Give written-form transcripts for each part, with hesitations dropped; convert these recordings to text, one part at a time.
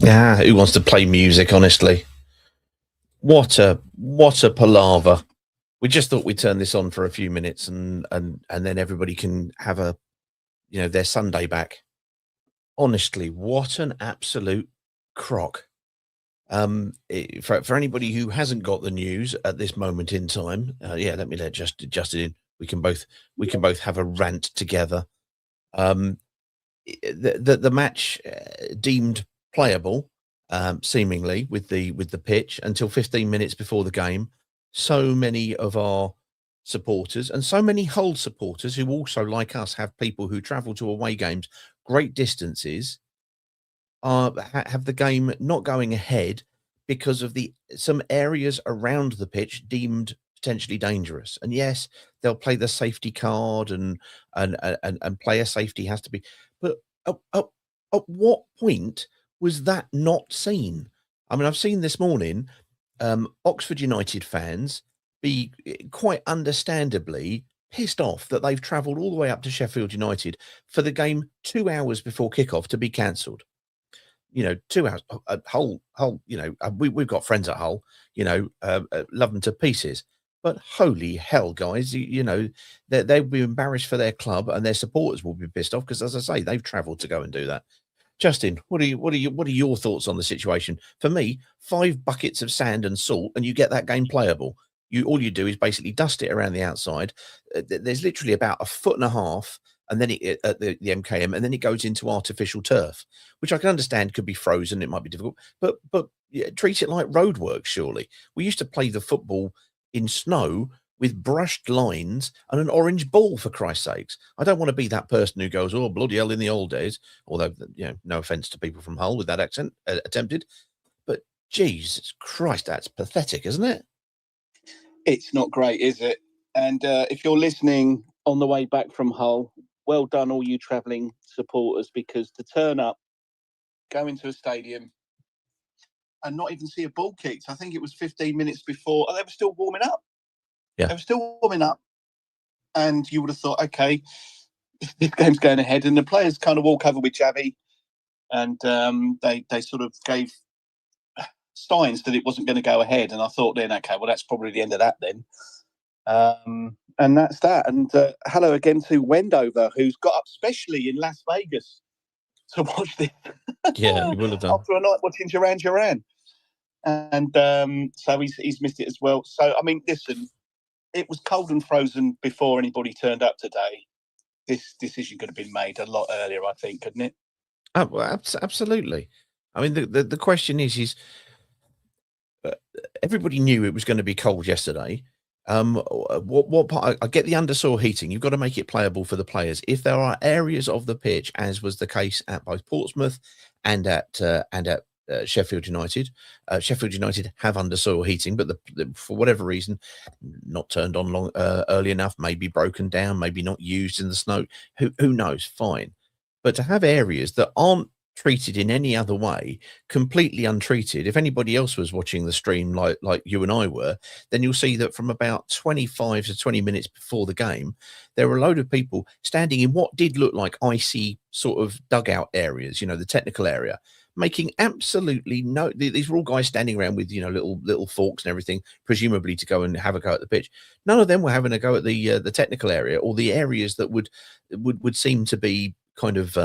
Yeah, who wants to play music? Honestly, what a palaver. We just thought we'd turn this on for a few minutes and then everybody can have their Sunday back. Honestly, what an absolute crock. For anybody who hasn't got the news at this moment in time, let me let Justin in. We can both have a rant together. Um, the match deemed playable, seemingly with the pitch until 15 minutes before the game. So many of our supporters and so many Hull supporters who also, like us, have people who travel to away games great distances have the game not going ahead because of the some areas around the pitch deemed potentially dangerous. And yes, they'll play the safety card and player safety has to be. But at what point was that not seen? I mean, I've seen this morning Oxford United fans be quite understandably pissed off that they've travelled all the way up to Sheffield United for the game 2 hours before kickoff to be cancelled. 2 hours. Hull. We've got friends at Hull. Love them to pieces. But holy hell, guys! They'll be embarrassed for their club, and their supporters will be pissed off because, as I say, they've travelled to go and do that. Justin, what are your thoughts on the situation? For me, 5 buckets of sand and salt, and you get that game playable. All you do is basically dust it around the outside. There's literally about a foot and a half, and then it at the MKM, and then it goes into artificial turf, which I can understand could be frozen. It might be difficult, but yeah, treat it like roadworks. Surely we used to play the football in snow with brushed lines and an orange ball, for Christ's sakes. I don't want to be that person who goes, oh, bloody hell, in the old days, although, no offense to people from Hull with that accent attempted, but Jesus Christ, that's pathetic, isn't it? It's not great, is it? And if you're listening on the way back from Hull, well done, all you travelling supporters, because to turn up, go into a stadium and not even see a ball kicked. I think it was 15 minutes before. They were still warming up. Yeah. They were still warming up. And you would have thought, okay, this game's going ahead. And the players kind of walk over with Javi, and they sort of gave signs that it wasn't going to go ahead. And I thought then, okay, well, that's probably the end of that then. And that's that. And hello again to Wendover, who's got up specially in Las Vegas to watch this. Yeah, he will have done. After a night watching Duran Duran. And so he's missed it as well. So, I mean, listen, it was cold and frozen before anybody turned up today. This decision could have been made a lot earlier, I think, couldn't it? Oh, well, absolutely. I mean, the question is everybody knew it was going to be cold yesterday. What part? I get the undersaw heating. You've got to make it playable for the players. If there are areas of the pitch, as was the case at both Portsmouth and at Sheffield United, Sheffield United have undersaw heating, but for whatever reason, not turned on early enough. Maybe broken down. Maybe not used in the snow. Who knows? Fine, but to have areas that aren't treated in any other way, completely untreated. If anybody else was watching the stream like you and I were, then you'll see that from about 25 to 20 minutes before the game, there were a load of people standing in what did look like icy sort of dugout areas, the technical area, making absolutely no. These were all guys standing around with little forks and everything, presumably to go and have a go at the pitch. None of them were having a go at the technical area or the areas that would seem to be kind of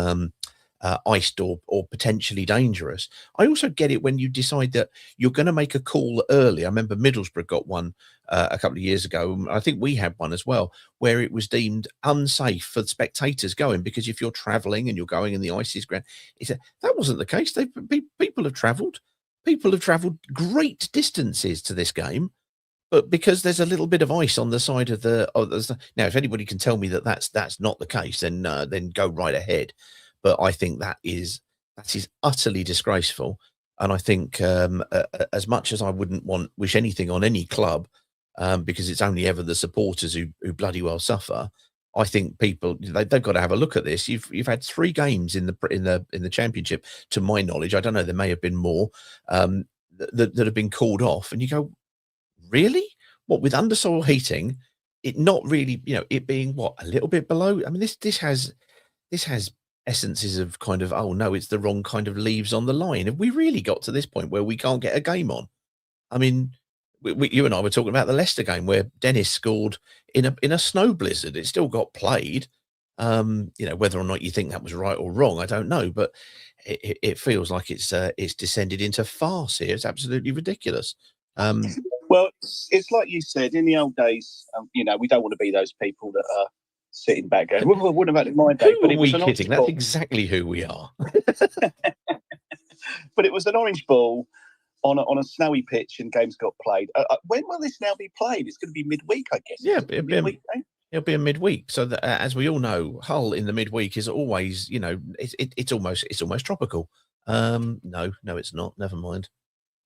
iced or potentially dangerous. I also get it when you decide that you're going to make a call early. I remember Middlesbrough got one a couple of years ago. I think we had one as well, where it was deemed unsafe for the spectators going, because if you're travelling and you're going in the ices ground, that wasn't the case. People have travelled. People have travelled great distances to this game, but because there's a little bit of ice on the side of now, if anybody can tell me that that's not the case, then go right ahead. But I think that is utterly disgraceful, and I think as much as I wouldn't wish anything on any club, because it's only ever the supporters who bloody well suffer. I think people they've got to have a look at this. You've had 3 games in the championship, to my knowledge. I don't know. There may have been more that have been called off, and you go, really? What, with undersoil heating? It not really, it being what, a little bit below. I mean, this has essences of kind of, oh no, it's the wrong kind of leaves on the line. Have we really got to this point where we can't get a game on? I mean, you and I were talking about the Leicester game where Dennis scored in a snow blizzard. It still got played. Whether or not you think that was right or wrong, I don't know, but it feels like it's descended into farce here. It's absolutely ridiculous. Well, it's like you said, in the old days, we don't want to be those people that are sitting back going, well, what about in my day? But it was kidding. That's exactly who we are. But it was an orange ball on a snowy pitch and games got played. When will this now be played? It's going to be midweek, I guess. Yeah, it'll be a midweek. So that, as we all know, Hull in the midweek is always, it's almost tropical. No, it's not. Never mind.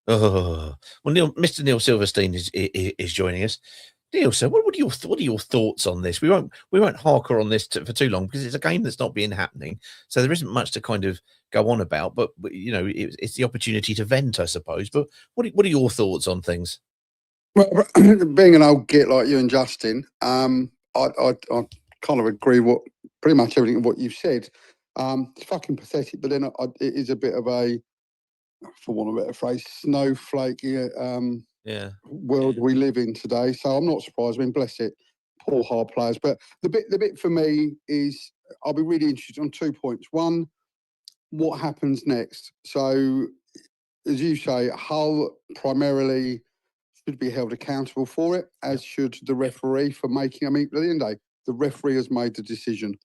Oh, well, Mr. Neil Silverstein is joining us. Neil, sir, what are your thoughts on this? We won't harker on this for too long because it's a game that's not being happening, so there isn't much to kind of go on about. But it's the opportunity to vent, I suppose. But what are your thoughts on things? Well, being an old git like you and Justin, I kind of agree with pretty much everything what you've said. It's fucking pathetic, but then it is a bit of a, for want of a better phrase, snowflakey world we live in today. So I'm not surprised. I mean, bless it, poor hard players. But the bit for me is I'll be really interested on 2 points. One, what happens next? So, as you say, Hull primarily should be held accountable for it, as should the referee for making. I mean, at the end of the day, the referee has made the decision.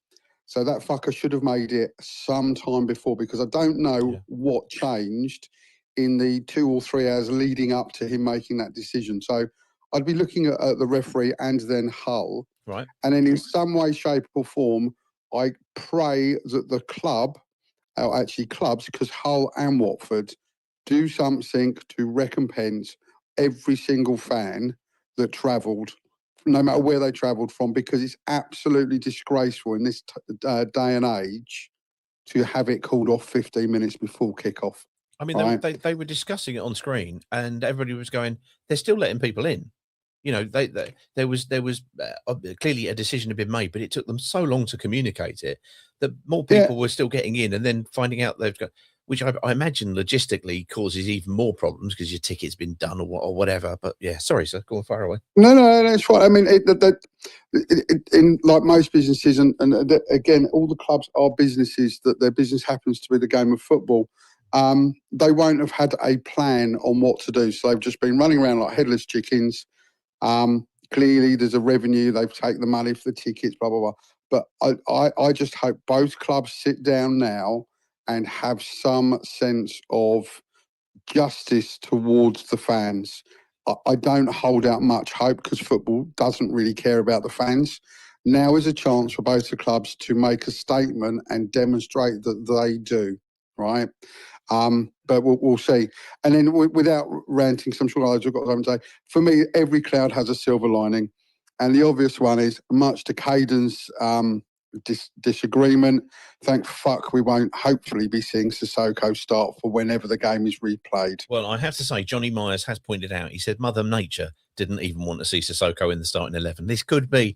So that fucker should have made it some time before, because I don't know what changed in the 2 or 3 hours leading up to him making that decision. So I'd be looking at the referee and then Hull. Right. And then in some way, shape or form, I pray that the club, or actually clubs, because Hull and Watford, do something to recompense every single fan that travelled, no matter where they travelled from, because it's absolutely disgraceful in this day and age to have it called off 15 minutes before kickoff. I mean, they were discussing it on screen, and everybody was going, "They're still letting people in." There was clearly a decision had been made, but it took them so long to communicate it that more people were still getting in, and then finding out they've got, which I imagine logistically causes even more problems because your ticket's been done or whatever. But yeah, sorry, sir, go on, far away. No, that's right. I mean, in like most businesses, and again, all the clubs are businesses that their business happens to be the game of football. They won't have had a plan on what to do, so they've just been running around like headless chickens. Clearly, there's a revenue. They've taken the money for the tickets, blah blah blah. But I just hope both clubs sit down now and have some sense of justice towards the fans. I don't hold out much hope because football doesn't really care about the fans. Now is a chance for both the clubs to make a statement and demonstrate that they do, right? But we'll see. And then without ranting, some sure I've got to say, for me, every cloud has a silver lining. And the obvious one is, much to Caden's disagreement, thank fuck we won't hopefully be seeing Sissoko start for whenever the game is replayed. Well, I have to say, Johnny Myers has pointed out, he said Mother Nature didn't even want to see Sissoko in the starting 11. This could be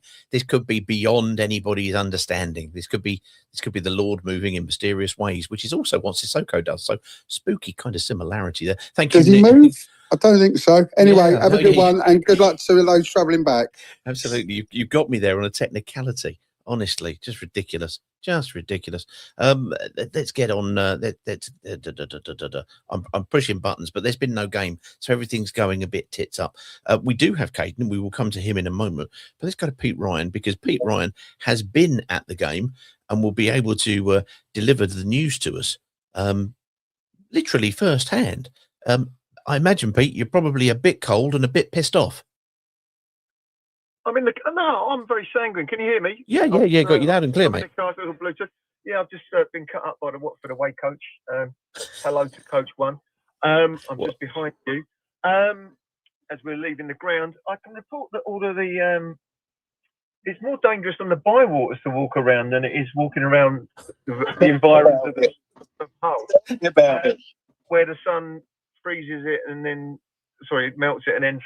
beyond anybody's understanding. This could be the Lord moving in mysterious ways, which is also what Sissoko does. So spooky kind of similarity there. Thank you. Does he move? I don't think so. Anyway, have a good one, and good luck to those travelling back. Absolutely. You got me there on a technicality. Honestly, just ridiculous. Let's get on. I'm pushing buttons, but there's been no game, so everything's going a bit tits up. We do have Caden, and we will come to him in a moment. But let's go to Pete Ryan, because Pete Ryan has been at the game and will be able to deliver the news to us, literally firsthand. I imagine, Pete, you're probably a bit cold and a bit pissed off. I'm very sanguine. Can you hear me? Yeah. Got you loud and clear, mate. Yeah, I've just been cut up by the Watford away coach. Hello to Coach One. I'm just behind you. As we're leaving the ground, I can report that all of the it's more dangerous on the bywaters to walk around than it is walking around the environment of Hull. Where the sun freezes it and then, it melts it and then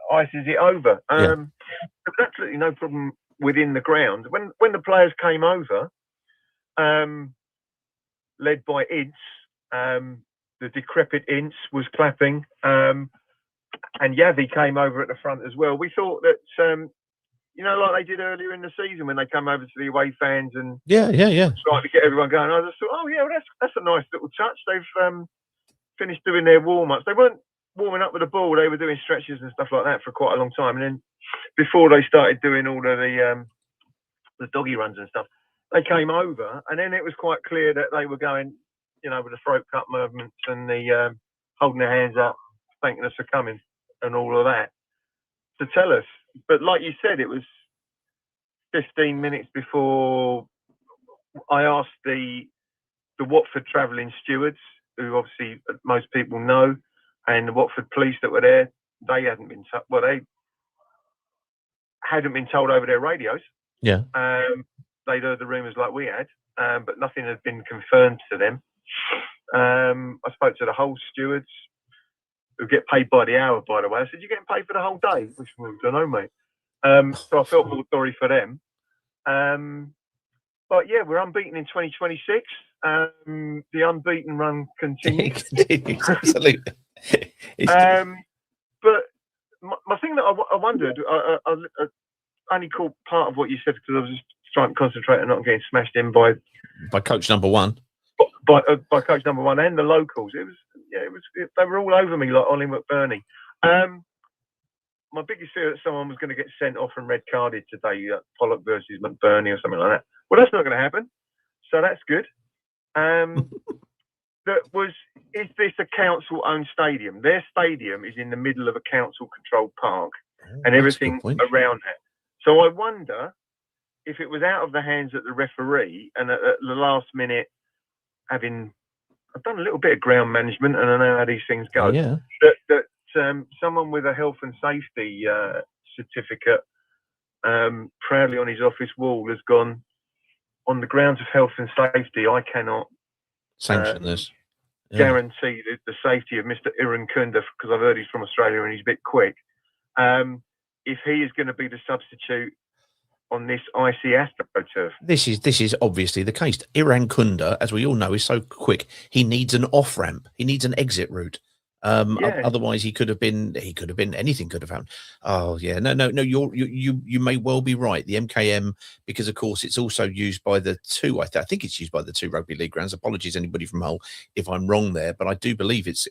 ices it over. There was absolutely no problem within the ground. When the players came over, led by Ince. The decrepit Ince was clapping, and Yavi came over at the front as well. We thought that, like they did earlier in the season when they come over to the away fans and Yeah. trying to get everyone going. I just thought, oh yeah, well, that's a nice little touch. They've finished doing their warm-ups. They weren't warming up with the ball. They were doing stretches and stuff like that for quite a long time. And then before they started doing all of the doggy runs and stuff, they came over, and then it was quite clear that they were going, with the throat cut movements and the holding their hands up, thanking us for coming and all of that to tell us. But like you said, it was 15 minutes before I asked the Watford travelling stewards, who obviously most people know, and the Watford police that were there. They hadn't been they hadn't been told over their radios. Yeah. They'd heard the rumours like we had, but nothing had been confirmed to them. I spoke to the whole stewards, who get paid by the hour, by the way. I said, "You getting paid for the whole day?" Which I don't know, mate. So I felt more sorry for them. But yeah, we're unbeaten in 2026. The unbeaten run continues. Absolutely. But my thing that I wondered, I only caught part of what you said because I was just trying to concentrate on not getting smashed in by coach number one. By coach number one and the locals. They were all over me like Ollie McBurney. My biggest fear that someone was going to get sent off and red carded today, Pollock versus McBurney or something like that. Well, that's not going to happen. So that's good. Is this a council-owned stadium? Their stadium is in the middle of a council-controlled park and everything around that. So I wonder if it was out of the hands of the referee and at the last minute, I've done a little bit of ground management and I know how these things go. Yeah. That someone with a health and safety certificate proudly on his office wall has gone, on the grounds of health and safety, I cannot sanction this. Yeah. Guarantee the safety of Mr. Iran Kunda, because I've heard he's from Australia and he's a bit quick. If he is going to be the substitute on this icy AstroTurf. This is obviously the case. Iran Kunda, as we all know, is so quick. He needs an off ramp. He needs an exit route. Otherwise, he could have been anything could have happened. Oh yeah, no. You may well be right. The MKM, because of course it's also used by the two. I think it's used by the two rugby league grounds. Apologies, anybody from Hull, if I'm wrong there, but I do believe it's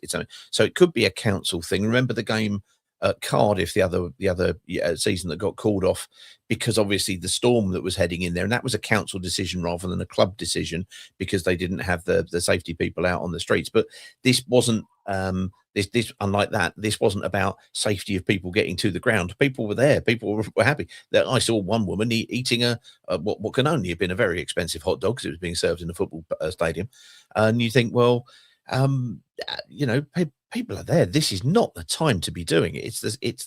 so it could be a council thing. Remember the game at Cardiff the other season that got called off because obviously the storm that was heading in there, and that was a council decision rather than a club decision because they didn't have the safety people out on the streets. But this wasn't this unlike that. This wasn't about safety of people getting to the ground. People were there. People were happy. That I saw one woman eating what can only have been a very expensive hot dog because it was being served in a football stadium, and you think, well, people are there. This is not the time to be doing it. It's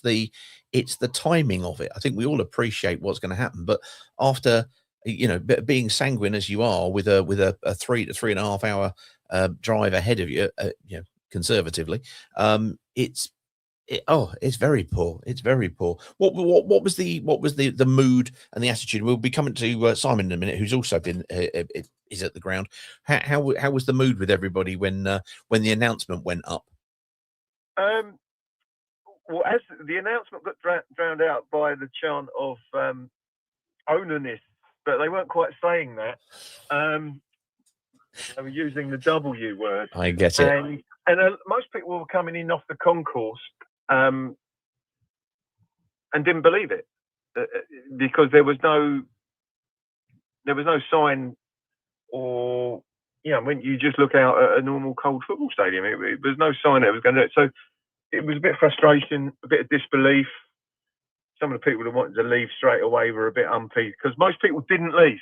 the timing of it. I think we all appreciate what's going to happen, but after being sanguine as you are with a 3 to 3.5 hour drive ahead of you, conservatively, it's very poor. It's very poor. What was the mood and the attitude? We'll be coming to Simon in a minute, who's also been is at the ground. How was the mood with everybody when the announcement went up? Well, as the announcement got drowned out by the chant of ownerness, but they weren't quite saying that. They were using the W word. I get it. And most people were coming in off the concourse and didn't believe it because there was no sign, or when you just look out at a normal cold football stadium, it was no sign that it was going to do it. So it was a bit of frustration, a bit of disbelief. Some of the people that wanted to leave straight away were a bit umpy because most people didn't leave.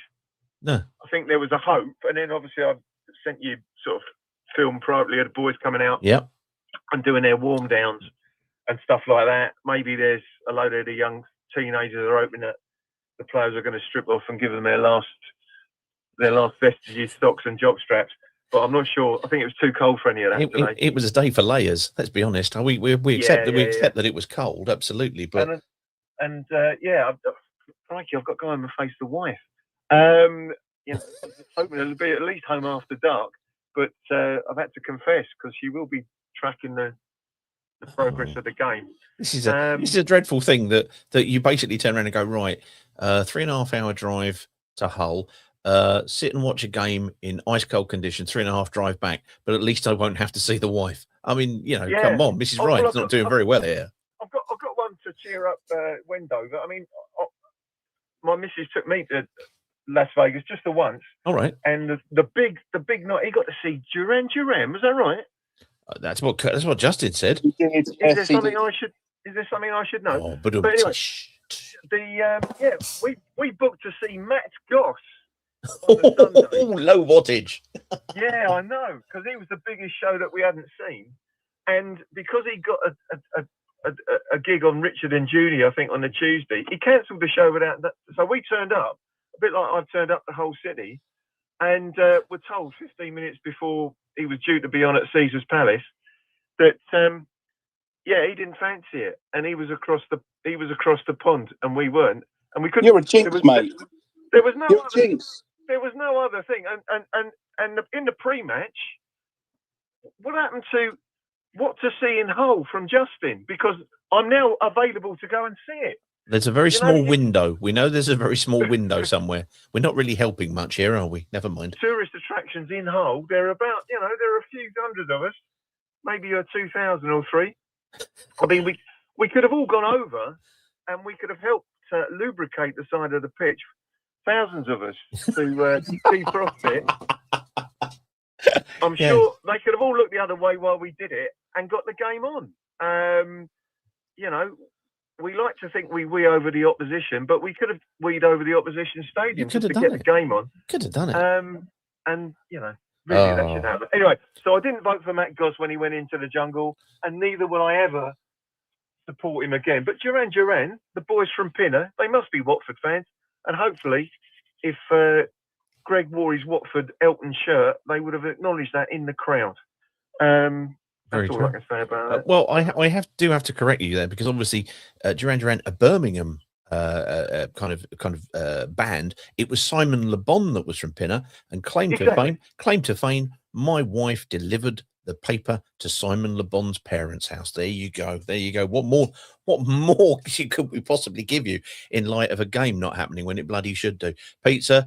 No, I think there was a hope, and then obviously I've sent you sort of film privately of the boys coming out, and doing their warm downs and stuff like that. Maybe there's a load of the young teenagers that are hoping that the players are going to strip off and give them their last vestiges, socks and jock straps. But I'm not sure. I think it was too cold for any of that today. It was a day for layers. Let's be honest. We accept that. We accept that it was cold, absolutely. But crikey, I've got to go home and face the wife. Hoping it'll be at least home after dark. but I've had to confess because she will be tracking the progress of the game. This is a dreadful thing that you basically turn around and go, right, 3.5 hour drive to Hull, sit and watch a game in ice cold conditions, 3.5 drive back, but at least I won't have to see the wife. I mean, come on, Mrs. Ryan's not doing very well here. I've got one to cheer up Wendover. I mean, my missus took me to Las Vegas just the once. All right. And the big night, he got to see Duran Duran. Was that right? That's what Justin said. Is there something I should know? Oh, but anyway, we booked to see Matt Goss. Low wattage. Yeah, I know, because he was the biggest show that we hadn't seen, and because he got a gig on Richard and Judy, I think on the Tuesday, he cancelled the show without that. So we turned up, a bit like I've turned up the whole city, and were told 15 minutes before he was due to be on at Caesar's Palace that he didn't fancy it, and he was across the pond, and we weren't, and we couldn't. You're a jinx, mate. There was no You're other, jinx. There was no other thing, and in the pre-match, what happened to what to see in Hull from Justin? Because I'm now available to go and see it. There's a very small window. We know there's a very small window somewhere. We're not really helping much here, are we? Never mind. Tourist attractions in Hull, there are about, there are a few hundred of us, maybe 2,000 or 3. I mean, we could have all gone over and we could have helped lubricate the side of the pitch. Thousands of us to defrost it. I'm sure they could have all looked the other way while we did it and got the game on. We like to think we over the opposition, but we could have weed over the opposition stadium just to get the game on. Could have done it. And really that should happen. Anyway, so I didn't vote for Matt Goss when he went into the jungle, and neither will I ever support him again. But Duran Duran, the boys from Pinner, they must be Watford fans, and hopefully, if Greg wore his Watford Elton shirt, they would have acknowledged that in the crowd. That's all I can say about it. Well, I have to correct you there, because obviously Duran Duran, a Birmingham kind of band. It was Simon Le Bon that was from Pinner, and claim to fame, my wife delivered the paper to Simon Le Bon's parents' house. There you go. What more could we possibly give you in light of a game not happening when it bloody should do? Pizza,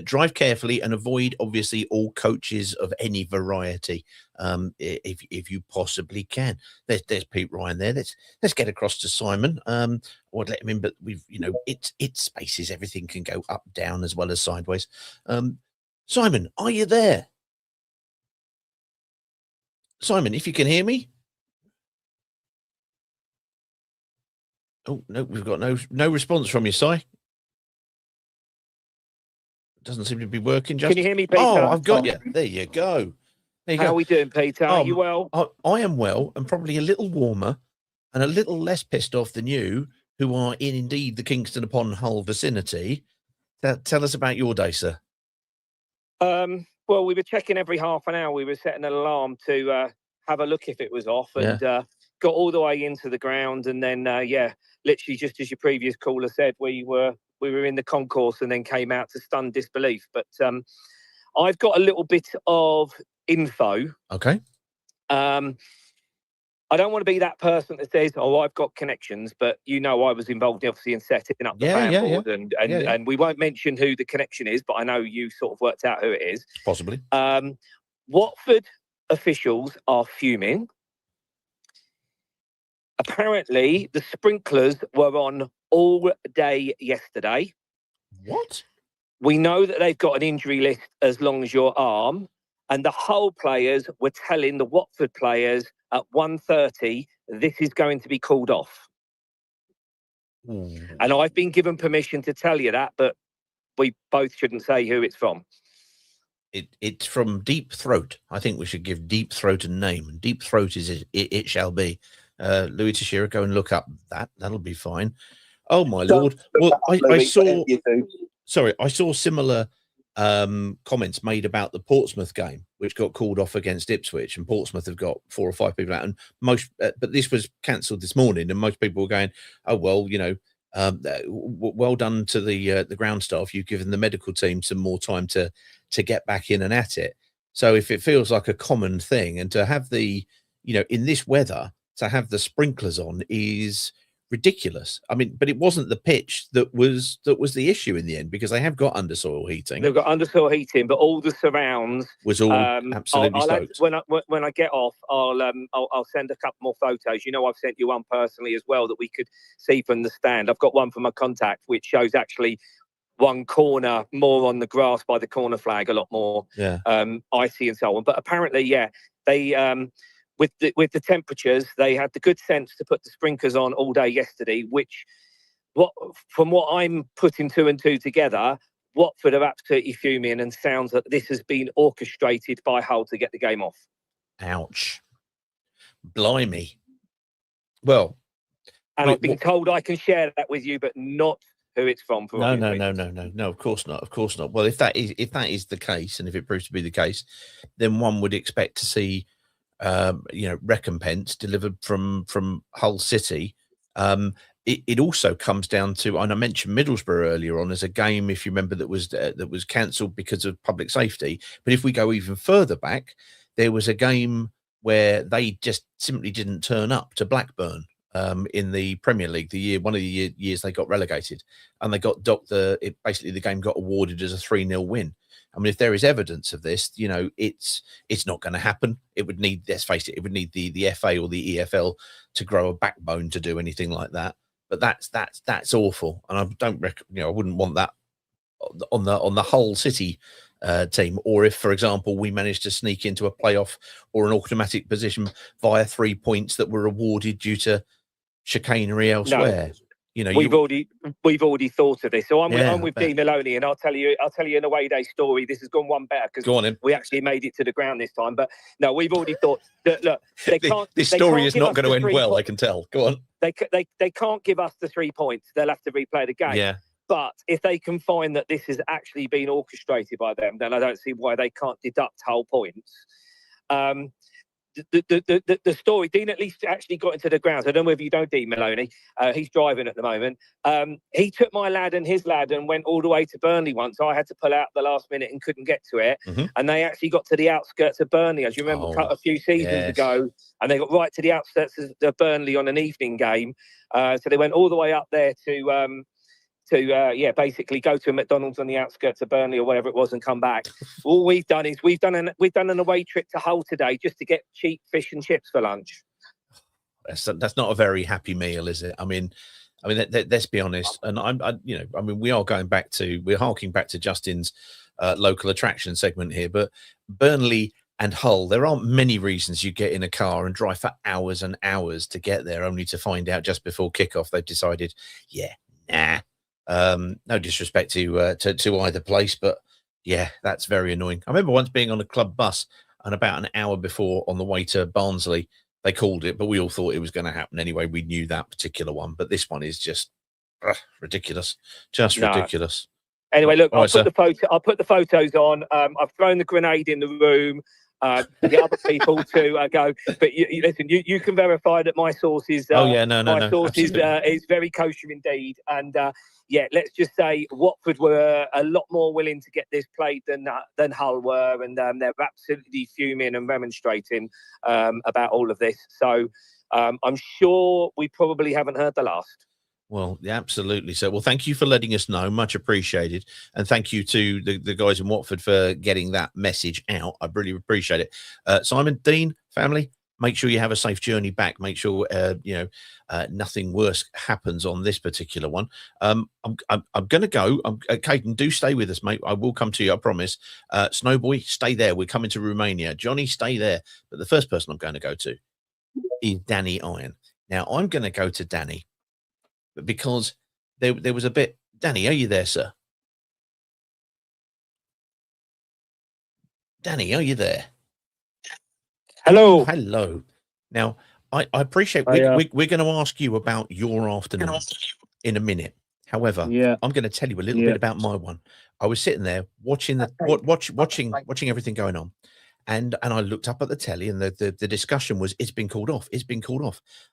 drive carefully and avoid, obviously, all coaches of any variety, if you possibly can. There's Pete Ryan there. Let's get across to Simon. I'd let him in, but it's spaces. Everything can go up, down, as well as sideways. Simon, are you there? Simon, if you can hear me. Oh, no, we've got no response from you, Si. Doesn't seem to be working. Can you hear me, Peter? Oh, I've got you. There you go. How are we doing, Peter? Are you well? I am well, and probably a little warmer and a little less pissed off than you, who are in indeed the Kingston upon Hull vicinity. Tell us about your day, sir. Well, we were checking every half an hour. We were setting an alarm to have a look if it was off, and got all the way into the ground. And then, literally just as your previous caller said, we were in the concourse and then came out to stunned disbelief. But I've got a little bit of info. Okay. I don't want to be that person that says, "Oh, I've got connections," but I was involved, obviously, in setting up the fan board, and we won't mention who the connection is, but I know you sort of worked out who it is. Possibly. Watford officials are fuming. Apparently, the sprinklers were on all day yesterday. What? We know that they've got an injury list as long as your arm, and the Hull players were telling the Watford players at 1:30, this is going to be called off. And I've been given permission to tell you that, but we both shouldn't say who it's from. It's from Deep Throat. I think we should give Deep Throat a name. Deep Throat is it shall be. Louis Teixeira, go and look up that. That'll be fine. Oh, my Lord. Well, I saw similar comments made about the Portsmouth game, which got called off against Ipswich, and Portsmouth have got 4 or 5 people out, and but this was cancelled this morning, and most people were going, oh well, well done to the ground staff, you've given the medical team some more time to get back in and at it. So if it feels like a common thing, and to have the, in this weather, to have the sprinklers on is ridiculous. I mean, but it wasn't the pitch that was the issue in the end, because they have got undersoil heating. They've got undersoil heating, but all the surrounds Was all absolutely soaked. When I get off, I'll send a couple more photos. I've sent you one personally as well that we could see from the stand. I've got one from my contact which shows actually one corner more on the grass by the corner flag, a lot more icy and so on. But apparently, they with the temperatures, they had the good sense to put the sprinklers on all day yesterday, which from what I'm putting two and two together, Watford are absolutely fuming, and sounds that this has been orchestrated by Hull to get the game off. Ouch. Blimey. Well, and I've been told I can share that with you, but not who it's from. No, of course not. Well, if that is the case, and if it proves to be the case, then one would expect to see recompense delivered from Hull City. It also comes down to, and I mentioned Middlesbrough earlier on as a game, if you remember, that was cancelled because of public safety. But if we go even further back, there was a game where they just simply didn't turn up to Blackburn in the Premier League, one of the years they got relegated, and they got docked. Basically the game got awarded as a 3-0 win. I mean, if there is evidence of this, it's not going to happen. It would need, let's face it, the FA or the EFL to grow a backbone to do anything like that. But that's awful, and I wouldn't want that on the Hull City team. Or if, for example, we managed to sneak into a playoff or an automatic position via 3 points that were awarded due to chicanery elsewhere. No. We've already thought of this. So I'm with Dean Maloney, and I'll tell you an away day story. This has gone one better because we actually made it to the ground this time. But no, we've already thought that. Look, they can't. This story is not going to end well. I can tell. Go on. They can't give us the 3 points. They'll have to replay the game. Yeah. But if they can find that this has actually been orchestrated by them, then I don't see why they can't deduct whole points. The story, Dean at least actually got into the grounds. I don't know if you know Dean Maloney. He's driving at the moment. He took my lad and his lad and went all the way to Burnley once. I had to pull out the last minute and couldn't get to it. Mm-hmm. And they actually got to the outskirts of Burnley, as you remember, a few seasons ago. And they got right to the outskirts of Burnley on an evening game. So they went all the way up there to basically go to a McDonald's on the outskirts of Burnley or whatever it was and come back. All we've done is we've done an away trip to Hull today just to get cheap fish and chips for lunch. That's not a very happy meal, is it? I mean, let's be honest. And we are we're harking back to Justin's local attraction segment here, but Burnley and Hull, there aren't many reasons you get in a car and drive for hours and hours to get there, only to find out just before kickoff they've decided, nah. No disrespect to either place, but yeah, that's very annoying. I remember once being on a club bus, and about an hour before, on the way to Barnsley, they called it, but we all thought it was going to happen anyway. We knew that particular one, but this one is just ridiculous, ridiculous. Anyway, look, I'll put the photos on. I've thrown the grenade in the room. The other people to go, but listen, you can verify that my source is my source is very kosher indeed, and let's just say Watford were a lot more willing to get this played than Hull were, and they're absolutely fuming and remonstrating about all of this. So I'm sure we probably haven't heard the last. Well, yeah, absolutely. So, well, thank you for letting us know. Much appreciated. And thank you to the guys in Watford for getting that message out. I really appreciate it. Simon, Dean, family, make sure you have a safe journey back. Make sure, nothing worse happens on this particular one. I'm going to go. Caden, do stay with us, mate. I will come to you, I promise. Snowboy, stay there. We're coming to Romania. Johnny, stay there. But the first person I'm going to go to is Danny Iron. Now, I'm going to go to Danny, because there was a bit. Danny, are you there, sir? Danny, are you there? Hello. Now, I appreciate we're going to ask you about your afternoon in a minute. However, I'm going to tell you a little bit about my one. I was sitting there watching watching everything going on, and I looked up at the telly, and the discussion was, it's been called off,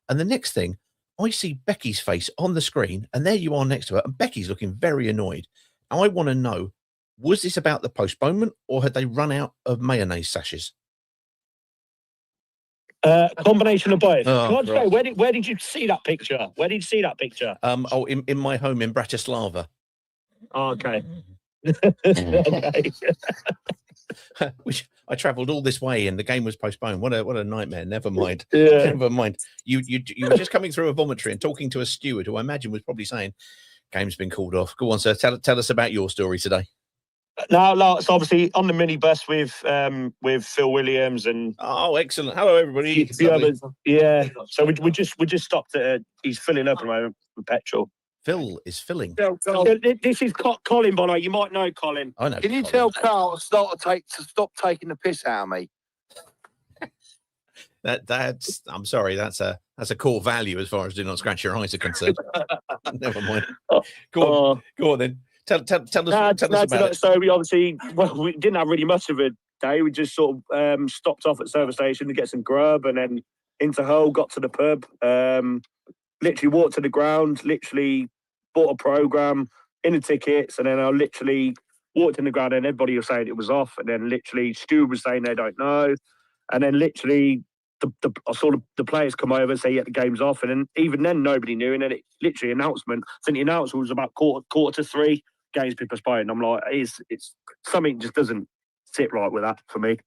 and the next thing, I see Becky's face on the screen, and there you are next to her, and Becky's looking very annoyed. I want to know Was this about the postponement, or had they run out of mayonnaise sachets? Combination of both. Oh, Can I just say, Christ. where did you see that picture? Where did you see that picture? In my home in Bratislava. Oh, okay. Okay. Which I travelled all this way, and the game was postponed. What a nightmare! Never mind. Yeah. Never mind. You were just coming through a vomitory and talking to a steward who I imagine was probably saying, "Game's been called off." Go on, sir. Tell us about your story today. No, it's obviously on the minibus with Phil Williams and Oh, excellent! Hello, everybody. a few others. Yeah. So we just stopped at. He's filling up at the moment with petrol. Phil is filling. This is Colin, by the way. You might know Colin. I know. Can you Colin. tell Carl to stop taking the piss out of me? That's I'm sorry, that's a core value as far as do not scratch your eyes are concerned. Never mind. Go on then. Tell us about it. So we obviously we didn't have really much of a day. We just sort of stopped off at service station to get some grub and then into Hull, got to the pub, literally walked to the ground, literally bought a programme in the tickets, and then I literally walked in the ground and everybody was saying it was off, and then literally Stu was saying they don't know, and then literally I saw the players come over and say, yeah, the game's off. And then even then, nobody knew. And then it literally announcement. I think the announcement was about quarter to 3, games been postponed. I'm like, it's something just doesn't sit right with that for me.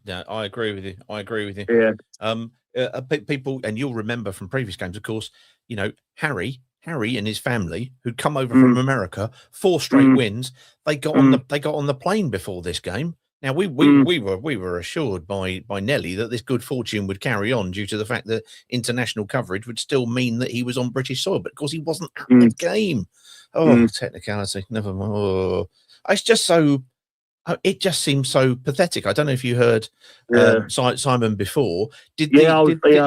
No, I agree with you. Yeah. People, and you'll remember from previous games, of course, you know, Harry and his family who'd come over from America, 4 straight wins. They got on the plane before this game. Now we were assured by Nelly that this good fortune would carry on due to the fact that international coverage would still mean that he was on British soil, but of course he wasn't at the game. Technicality, never mind. Oh, it's just so. It just seems so pathetic. I don't know if you heard Simon before. I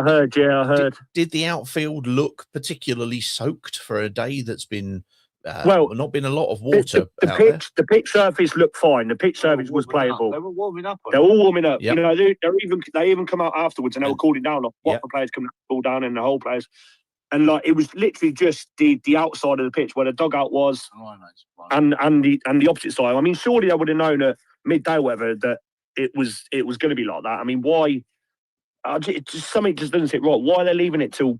heard. Did the outfield look particularly soaked for a day that's been? Not been a lot of water. The pitch surface looked fine. The pitch surface was playable. They were warming up. They're all warming up. Yep. You know, they even come out afterwards and they were cooling down. Like, what the players come cool down and the whole players. And like it was literally just the outside of the pitch where the dugout was, and the opposite side. I mean, surely I would have known at midday, whatever, that it was going to be like that. I mean, why? Something just doesn't sit right. Why are they leaving it till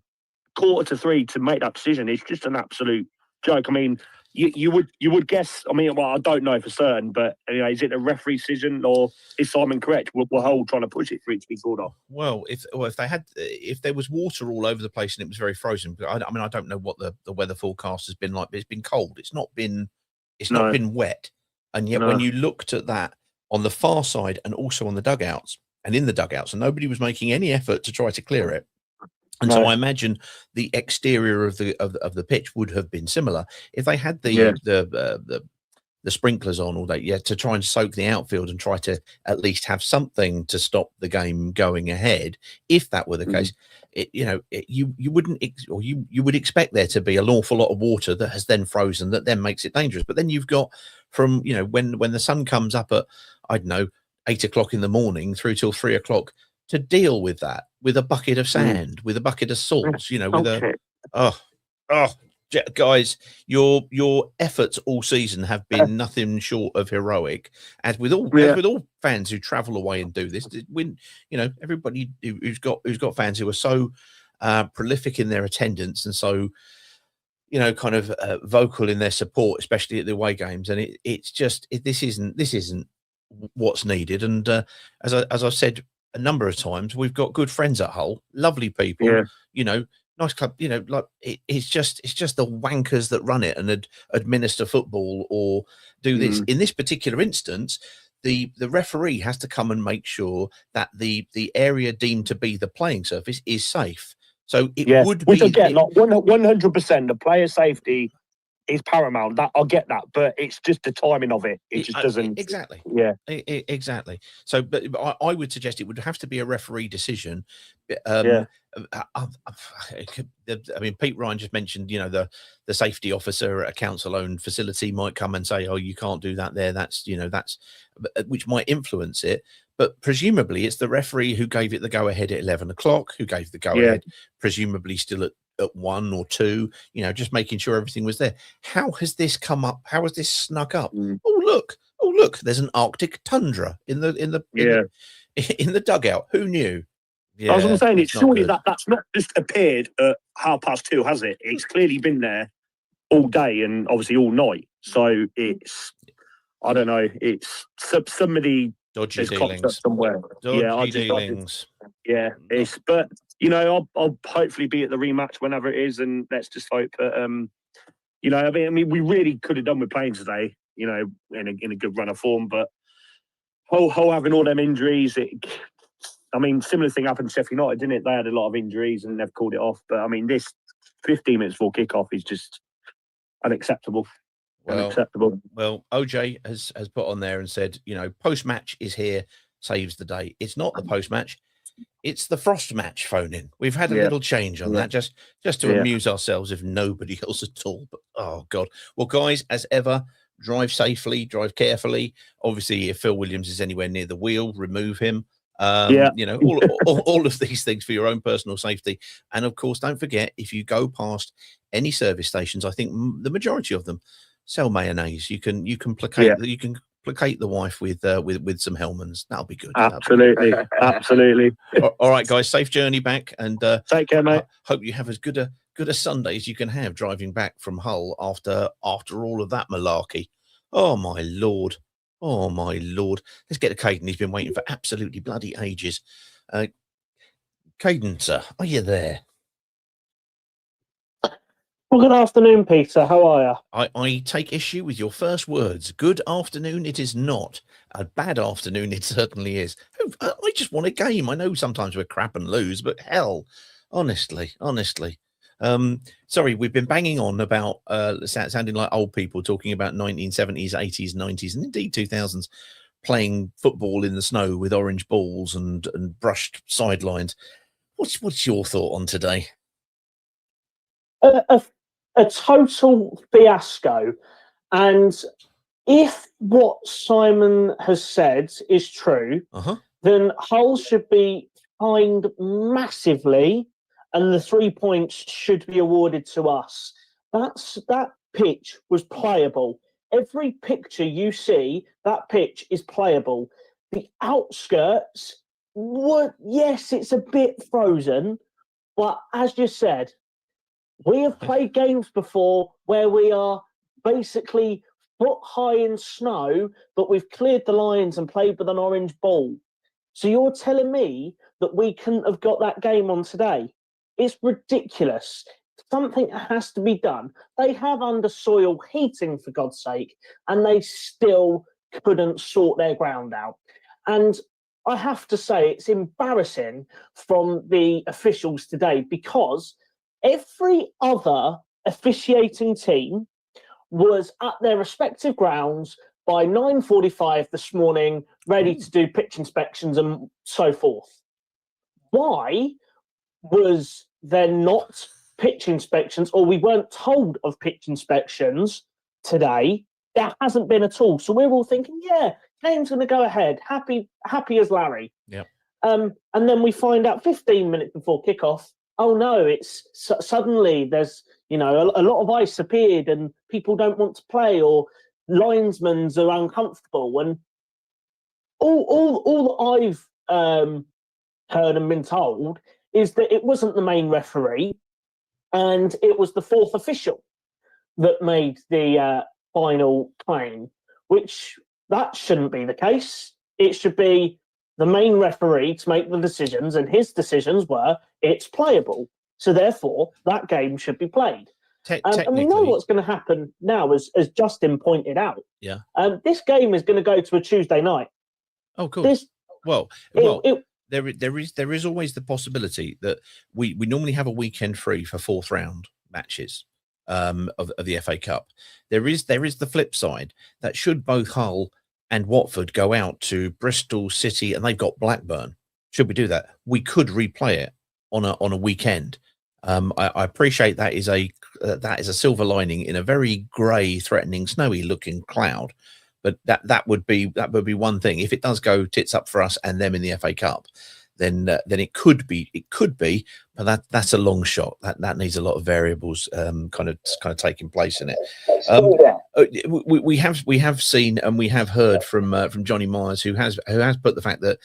quarter to 3 to make that decision? It's just an absolute joke. I mean, you would guess. I mean, well, I don't know for certain, but you know, is it a referee decision or is Simon correct? We're Hull trying to push it for it to be called off. Well, if there was water all over the place and it was very frozen, I mean, I don't know what the weather forecast has been like, but it's been cold. It's not been wet, and yet when you looked at that on the far side and also on the dugouts and in the dugouts, and nobody was making any effort to try to clear it. And so I imagine the exterior of the pitch would have been similar if they had the sprinklers on all day, to try and soak the outfield and try to at least have something to stop the game going ahead. If that were the case, you would expect there to be an awful lot of water that has then frozen that then makes it dangerous. But then you've got from when the sun comes up at 8 o'clock in the morning through till 3 o'clock. To deal with that with a bucket of sand, with a bucket of salt, guys, your efforts all season have been nothing short of heroic. As with all fans who travel away and do this, when everybody who's got fans who are so prolific in their attendance and so kind of vocal in their support, especially at the away games, and this isn't what's needed. And as I've said a number of times, we've got good friends at Hull, lovely people, nice club, it's just the wankers that run it and administer football or do this. In this particular instance, the referee has to come and make sure that the area deemed to be the playing surface is safe. So it would be, which again, like 100%, the player safety is paramount. That I'll get that, but it's just the timing of it. It just doesn't exactly. Yeah, exactly. So, but I would suggest it would have to be a referee decision. I mean, Pete Ryan just mentioned, the safety officer at a council-owned facility might come and say, "Oh, you can't do that there." That's which might influence it. But presumably, it's the referee who gave it the go-ahead at 11 o'clock, who gave the go-ahead, presumably still at at 1 or 2, you know, just making sure everything was there. How has this come up? How has this snuck up? Oh look, there's an Arctic tundra in the dugout. Who knew? Yeah, I was going to say, it's it's not surely good. that's not just appeared at 2:30, has it? It's clearly been there all day and obviously all night. So it's, I don't know, it's somebody Dodgy has cocked up dealings. somewhere. Dodgy dealings. Yeah, it's, but you know, I'll hopefully be at the rematch whenever it is, and let's just hope that you know, I mean, we really could have done with playing today, you know, in a good run of form, but Hull having all them injuries, I mean, similar thing happened to Sheffield United, didn't it? They had a lot of injuries and they've called it off. But I mean, this 15 minutes before kickoff is just unacceptable. Well, OJ has put on there and said, you know, post-match is here, saves the day. It's not the post-match, it's the frost match phone in. We've had a little change on that just to amuse ourselves, if nobody else at all. But oh god. Well, guys, as ever, drive safely, drive carefully. Obviously, if Phil Williams is anywhere near the wheel, remove him. You know, all of these things for your own personal safety. And of course, don't forget, if you go past any service stations, I think the majority of them sell mayonnaise. You can placate the wife with some Hellmann's. That'll be good. Absolutely. All right, guys, safe journey back, and take care, mate. Hope you have as good a Sunday as you can have driving back from Hull after all of that malarkey. Oh my lord. Oh my lord. Let's get to Caden. He's been waiting for absolutely bloody ages. Caden, sir, are you there? Well, good afternoon, Peter. How are you? I take issue with your first words. Good afternoon, it is not. A bad afternoon, it certainly is. I just want a game. I know sometimes we're crap and lose, but hell, honestly. Sorry, we've been banging on about sounding like old people talking about 1970s, 80s, 90s, and indeed 2000s playing football in the snow with orange balls and brushed sidelines. What's your thought on today? A total fiasco. And if what Simon has said is true, then Hull should be fined massively, and the 3 points should be awarded to us. That pitch was playable. Every picture you see, that pitch is playable. The outskirts, yes, it's a bit frozen, but as you said, we have played games before where we are basically foot high in snow, but we've cleared the lines and played with an orange ball. So you're telling me that we couldn't have got that game on today? It's ridiculous. Something has to be done. They have undersoil heating, for God's sake, and they still couldn't sort their ground out. And I have to say, it's embarrassing from the officials today, because every other officiating team was at their respective grounds by 9:45 this morning, ready to do pitch inspections and so forth. Why was there not pitch inspections, or we weren't told of pitch inspections today? There hasn't been at all. So we're all thinking, yeah, game's going to go ahead. Happy as Larry. Yeah. And then we find out 15 minutes before kickoff, oh no, it's suddenly there's, you know, a lot of ice appeared and people don't want to play, or linesmen are uncomfortable. And all that I've heard and been told is that it wasn't the main referee, and it was the fourth official that made the final claim, which that shouldn't be the case. It should be the main referee to make the decisions, and his decisions were it's playable. So therefore, that game should be played. And we know what's going to happen now, as Justin pointed out. Yeah. This game is going to go to a Tuesday night. Oh, cool. There is always the possibility that we normally have a weekend free for fourth round matches of the FA Cup. There is the flip side that should both Hull and Watford go out to Bristol City, and they've got Blackburn. Should we do that? We could replay it on a weekend. I appreciate that is a silver lining in a very grey, threatening, snowy looking cloud. But that would be one thing. If it does go tits up for us and them in the FA Cup, then it could be, but that's a long shot. That needs a lot of variables kind of taking place in it. We have seen and we have heard from Johnny Myers, who has put the fact that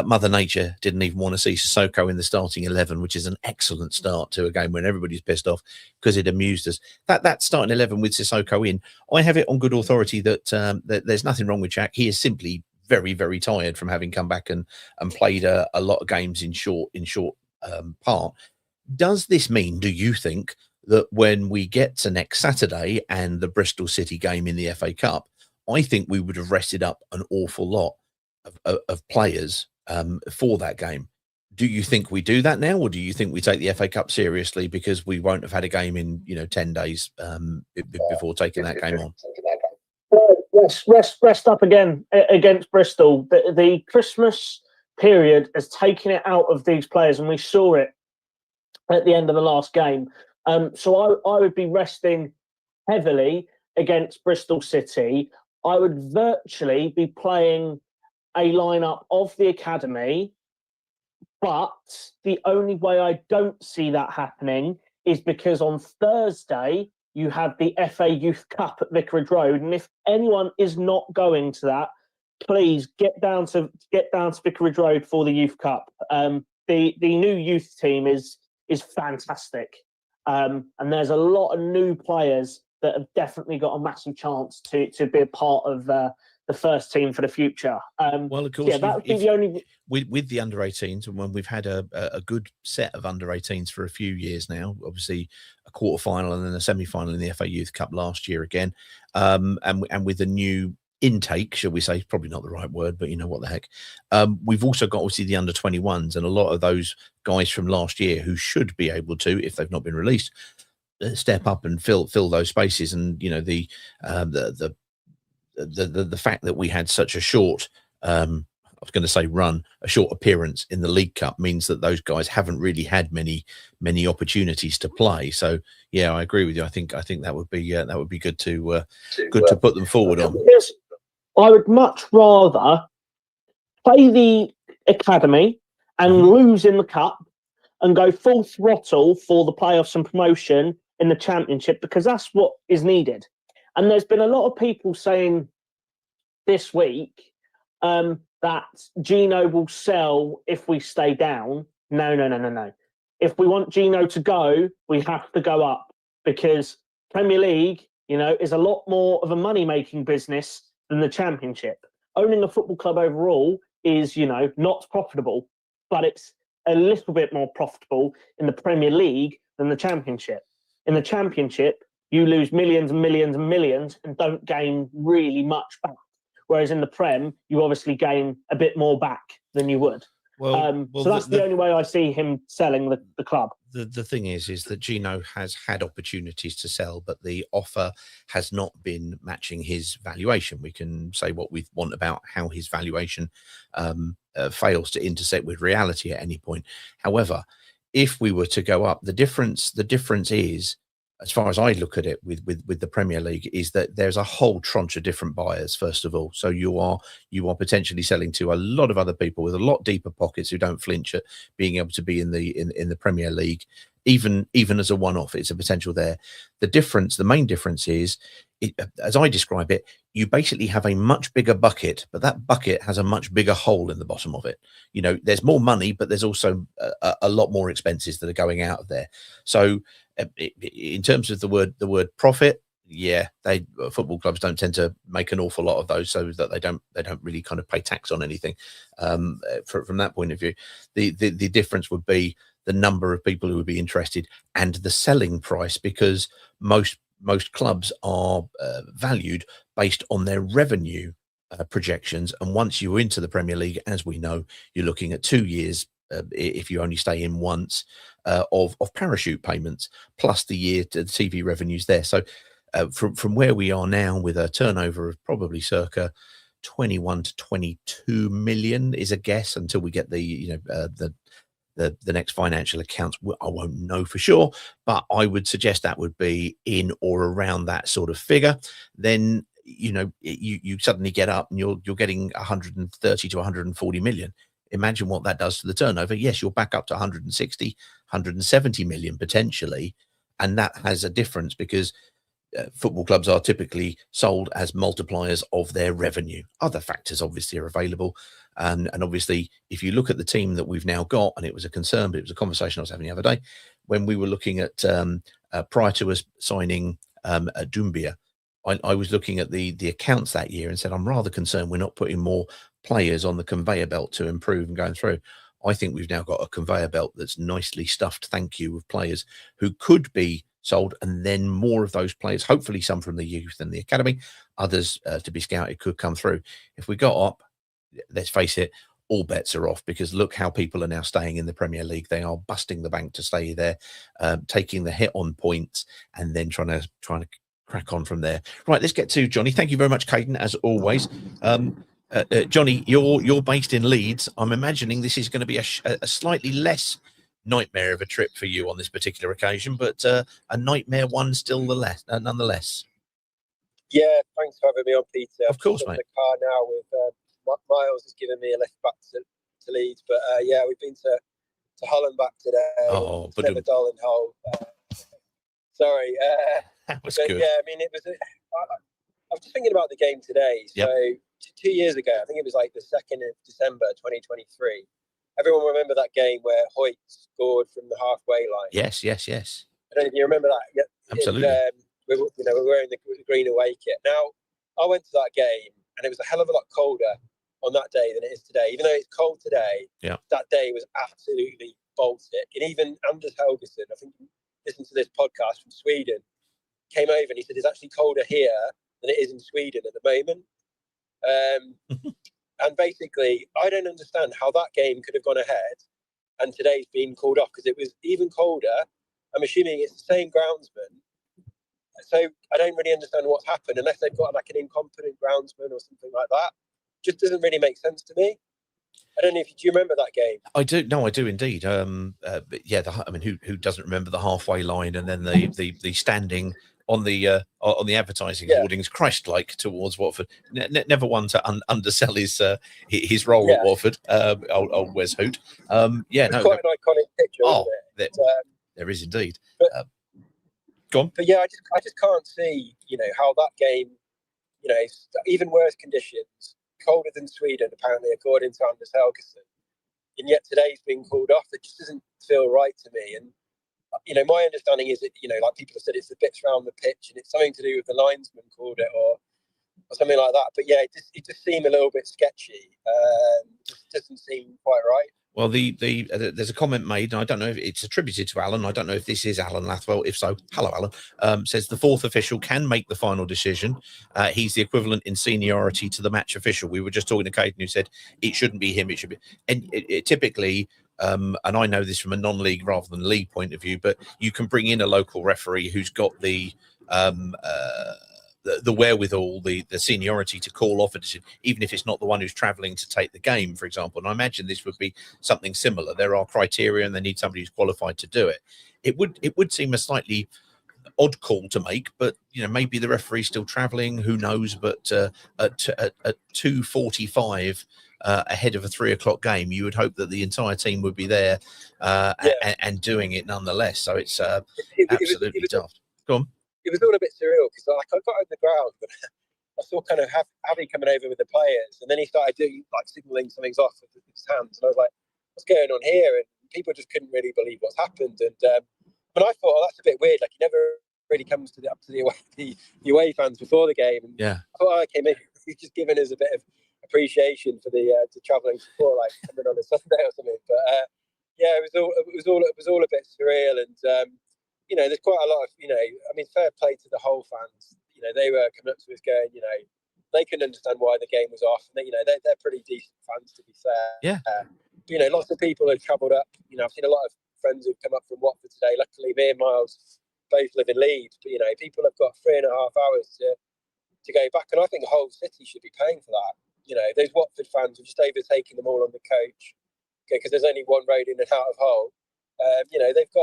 Mother Nature didn't even want to see Sissoko in the starting 11, which is an excellent start to a game when everybody's pissed off because it amused us. That starting 11 with Sissoko in, I have it on good authority that, that there's nothing wrong with Jack. He is simply very, very tired from having come back and played a lot of games in short part. Does this mean, do you think, that when we get to next Saturday and the Bristol City game in the FA Cup, I think we would have rested up an awful lot of players for that game? Do you think we do that now, or do you think we take the FA Cup seriously because we won't have had a game in 10 days before taking that game on? Rest up again against Bristol. The Christmas period has taken it out of these players, and we saw it at the end of the last game. So I would be resting heavily against Bristol City. I would virtually be playing a lineup of the academy, but the only way I don't see that happening is because on Thursday you have the FA Youth Cup at Vicarage Road, and if anyone is not going to that, please get down to Vicarage Road for the Youth Cup. The new youth team is fantastic, and there's a lot of new players that have definitely got a massive chance to be a part of the first team for the future. Well, of course, that would be the only with the under-18s, and when we've had a good set of under-18s for a few years now, obviously a quarter-final and then a semi-final in the FA Youth Cup last year again, and with the new intake, shall we say, probably not the right word, but you know what the heck. We've also got obviously the under-21s, and a lot of those guys from last year who should be able to, if they've not been released, step up and fill those spaces. And you know, the fact that we had such a short I was going to say a short appearance in the League Cup means that those guys haven't really had many opportunities to play. So yeah, I agree with you. I think that would be good to put them forward on. Yes, I would much rather play the academy and lose in the cup and go full throttle for the playoffs and promotion in the Championship, because that's what is needed. And there's been a lot of people saying this week that Gino will sell if we stay down. No. If we want Gino to go, we have to go up, because Premier League, is a lot more of a money-making business than the Championship. Owning a football club overall is, not profitable, but it's a little bit more profitable in the Premier League than the Championship. In the Championship, you lose millions and millions and millions and don't gain really much back. Whereas in the Prem, you obviously gain a bit more back than you would. So that's the only way I see him selling the club. The thing is that Gino has had opportunities to sell, but the offer has not been matching his valuation. We can say what we want about how his valuation fails to intersect with reality at any point. However, if we were to go up, the difference is, as far as I look at it with the Premier League, is that there's a whole tranche of different buyers, first of all. So you are potentially selling to a lot of other people with a lot deeper pockets who don't flinch at being able to be in the Premier League, even as a one-off. It's a potential there. The main difference is, as I describe it, you basically have a much bigger bucket, but that bucket has a much bigger hole in the bottom of it. There's more money, but there's also a lot more expenses that are going out of there. So in terms of the word profit, yeah, football clubs don't tend to make an awful lot of those, so that they don't really kind of pay tax on anything. From that point of view, the difference would be the number of people who would be interested and the selling price, because most clubs are valued based on their revenue projections. And once you're into the Premier League, as we know, you're looking at 2 years, if you only stay in once, of parachute payments, plus the year to the TV revenues there. So from where we are now, with a turnover of probably circa 21 to 22 million is a guess, until we get the next financial accounts. I won't know for sure, but I would suggest that would be in or around that sort of figure. Then you suddenly get up and you're getting 130 to 140 million. imagine what that does to the turnover. Yes, you're back up to 160, 170 million potentially, and that has a difference because football clubs are typically sold as multipliers of their revenue. Other factors obviously are available, and obviously if you look at the team that we've now got, and it was a concern, but it was a conversation I was having the other day when we were looking at prior to us signing Doumbia. I was looking at the accounts that year and said, I'm rather concerned we're not putting more players on the conveyor belt to improve and going through. I think we've now got a conveyor belt that's nicely stuffed, thank you, with players who could be sold, and then more of those players, hopefully some from the youth and the academy, others to be scouted, could come through. If we got up, let's face it, all bets are off, because look how people are now staying in the Premier League. They are busting the bank to stay there, taking the hit on points and then trying to crack on from there. Right, let's get to Johnny. Thank you very much, Caden, as always. Johnny, you're based in Leeds. I'm imagining this is going to be a slightly less nightmare of a trip for you on this particular occasion, but a nightmare one still nonetheless. Yeah, thanks for having me on, Peter. Of course, mate. I'm in the car now with Miles has given me a lift back to Leeds, but yeah, we've been to Holland back today. Oh, but never dull and Hull. Sorry. That was but good. Yeah, I mean, it was. I was just thinking about the game today. So 2 years ago, I think it was like the 2nd of December, 2023. Everyone remember that game where Hoyt scored from the halfway line? Yes. I don't know if you remember that. Yeah, absolutely. We're wearing the green away kit. Now, I went to that game, and it was a hell of a lot colder on that day than it is today. Even though it's cold today, that day was absolutely Baltic. And even Anders Helgesson, I think, listened to this podcast from Sweden, came over and he said it's actually colder here than it is in Sweden at the moment. And basically, I don't understand how that game could have gone ahead and today's been called off, because it was even colder. I'm assuming it's the same groundsman. So I don't really understand what's happened, unless they've got like an incompetent groundsman or something like that. Just doesn't really make sense to me. I don't know if do you remember that game? I do. No, I do indeed. But yeah, I mean, who doesn't remember the halfway line and then the standing on the advertising hoardings, Christ-like towards Watford. Never one to undersell his role at Watford. Old Wes Hoot. Yeah, no, quite an iconic picture. Oh, there is indeed. Go on. But yeah, I just can't see, how that game, even worse conditions, colder than Sweden, apparently, according to Anders Helgesson, and yet today's been called off. It just doesn't feel right to me. And my understanding is that, like people have said, it's the bits around the pitch and it's something to do with the linesman called it or something like that. But yeah, it just seemed a little bit sketchy. It just doesn't seem quite right. Well, there's a comment made, and I don't know if it's attributed to Alan. I don't know if this is Alan Lathwell. If so, hello, Alan. Says the fourth official can make the final decision. He's the equivalent in seniority to the match official. We were just talking to Caden, who said it shouldn't be him. It should be, and it typically. And I know this from a non-league rather than league point of view, but you can bring in a local referee who's got the wherewithal, the seniority to call off a decision, even if it's not the one who's travelling to take the game, for example. And I imagine this would be something similar. There are criteria, and they need somebody who's qualified to do it. It would seem a slightly odd call to make, but maybe the referee's still travelling. Who knows? But at 2:45. Ahead of a 3 o'clock game, you would hope that the entire team would be there and doing it nonetheless. So it's absolutely daft. Go on. It was all a bit surreal because I got on the ground, but I saw kind of Javi coming over with the players, and then he started doing signalling something's off with his hands, and I was like, "What's going on here?" And people just couldn't really believe what's happened. And but I thought, that's a bit weird. Like he never really comes to the away fans before the game. And I thought, okay, maybe he's just giving us a bit of appreciation for the travelling support, like coming on a Sunday or something. But yeah, it was all a bit surreal, and there's quite a lot of I mean, fair play to the whole fans. They were coming up to us going, they can understand why the game was off, and they're pretty decent fans, to be fair. Yeah. Lots of people have travelled up. I've seen a lot of friends who've come up from Watford today. Luckily, me and Miles both live in Leeds, but people have got 3.5 hours to go back, and I think the whole city should be paying for that. Those Watford fans are just overtaking them all on the coach, because there's only one road in and out of Hull. They've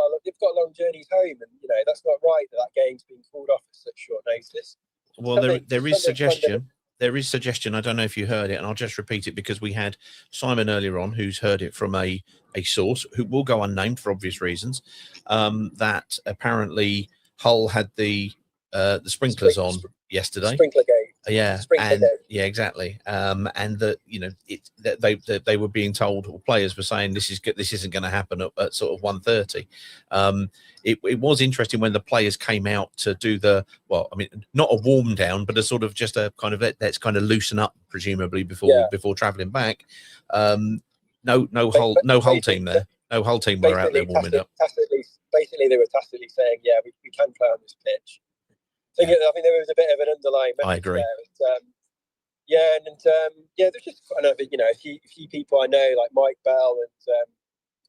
got long journeys home, and that's not right that game's been called off at such short notice. Well, there is suggestion. there is suggestion. I don't know if you heard it, and I'll just repeat it because we had Simon earlier on who's heard it from a source who will go unnamed for obvious reasons. That apparently Hull had the sprinklers on yesterday. Sprinkler gate. Yeah, Sprinkler gate. yeah, exactly. And that, you know, that they were being told, or players were saying, this isn't going to happen at sort of 1:30. It was interesting when the players came out to do not a warm down, but a sort of just a kind of let's kind of loosen up, presumably before travelling back. No Hull team there. No Hull team were out there warming up. Basically, they were tacitly saying, yeah, we can play on this pitch. I think there was a bit of an underlying message. I agree. There. There's just another, a few people I know, like Mike Bell and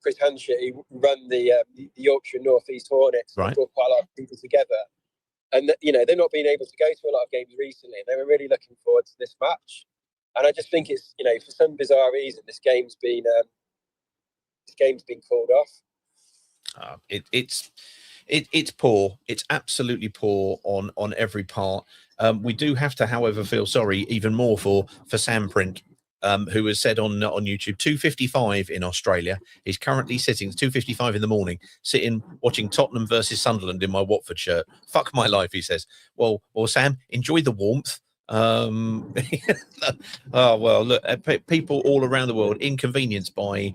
Chris Hanshett, who run the Yorkshire North East Hornets. Right. Brought quite a lot of people together, and they've not been able to go to a lot of games recently, and they were really looking forward to this match. And I just think it's, for some bizarre reason, this game's been called off. It's poor. It's absolutely poor on every part. We do have to, however, feel sorry even more for Sam Print, who has said on YouTube, 2:55 in Australia. He's currently sitting 2:55 in the morning, sitting watching Tottenham versus Sunderland in my Watford shirt. Fuck my life, he says. Well, Sam, enjoy the warmth. Oh well, look, people all around the world inconvenienced by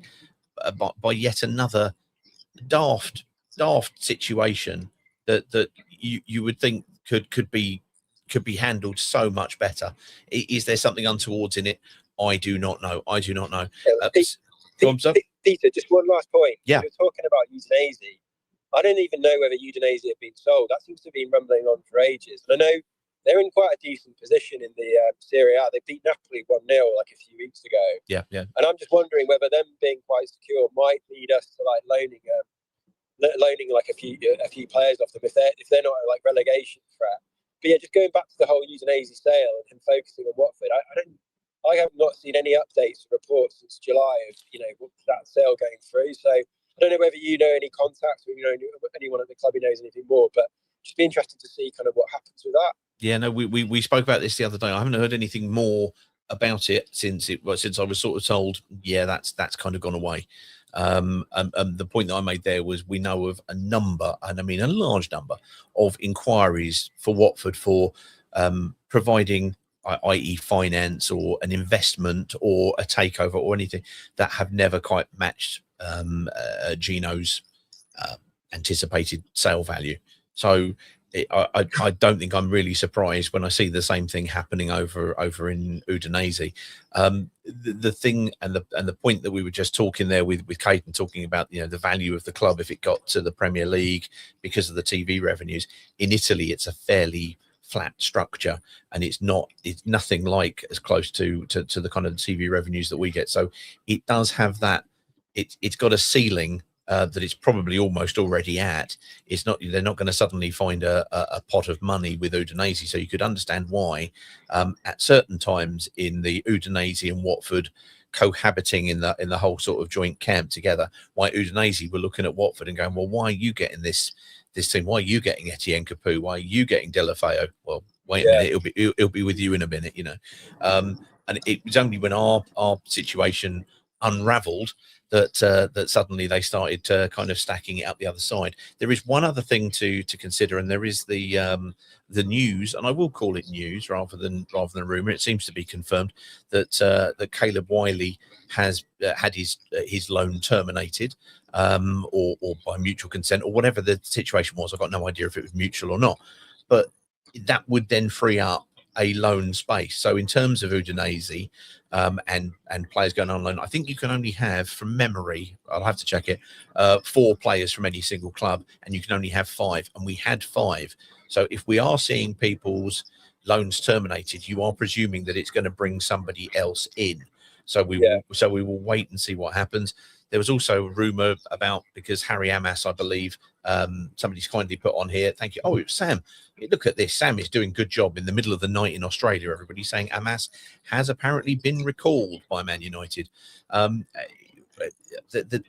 yet another daft situation that you would think could be handled so much better. Is there something untoward in it? I do not know. Peter, just one last point. Yeah. You're talking about Udinese. I don't even know whether Udinese have been sold. That seems to be rumbling on for ages. And I know they're in quite a decent position in the Serie A. They beat Napoli 1-0 like a few weeks ago. Yeah. And I'm just wondering whether them being quite secure might lead us to like loaning like a few players off them if they're not like relegation threat. But yeah, just going back to the whole Udinese sale and focusing on Watford, I have not seen any updates or reports since July of that sale going through. So I don't know whether you know any contacts or anyone at the club who knows anything more, but just be interested to see kind of what happens with that. Yeah, no, we spoke about this the other day. I haven't heard anything more about it since I was sort of told, yeah, that's kind of gone away. And the point that I made there was we know of a number, and I mean a large number, of inquiries for Watford for providing, i.e. finance or an investment or a takeover or anything that have never quite matched Gino's anticipated sale value. So I don't think I'm really surprised when I see the same thing happening over in Udinese. The thing and the point that we were just talking there with Caden talking about, the value of the club if it got to the Premier League because of the TV revenues. In Italy, it's a fairly flat structure, and it's nothing like as close to the kind of TV revenues that we get. So it does have that. It's got a ceiling that it's probably almost already at. They're not going to suddenly find a pot of money with Udinese. So you could understand why at certain times in the Udinese and Watford cohabiting in the whole sort of joint camp together, why Udinese were looking at Watford and going, well, why are you getting this team? Why are you getting Etienne Capoue? Why are you getting Deulofeu? Well, wait a minute, it'll be with you in a minute, and it was only when our situation unraveled that suddenly they started kind of stacking it up the other side. There is one other thing to consider, and there is the news, and I will call it news rather than rumor. It seems to be confirmed that Caleb Wiley has had his loan terminated, or by mutual consent, or whatever the situation was. I've got no idea if it was mutual or not, but that would then free up a loan space. So in terms of Udinese and players going on loan, I think you can only have, from memory, I'll have to check it, 4 players from any single club, and you can only have 5, and we had 5. So if we are seeing people's loans terminated, you are presuming that it's going to bring somebody else in. So we will wait and see what happens. There was also a rumor about, because Harry Amas, I believe, somebody's kindly put on here. Thank you. Oh, it was Sam. Look at this. Sam is doing a good job in the middle of the night in Australia. Everybody's saying Amas has apparently been recalled by Man United. The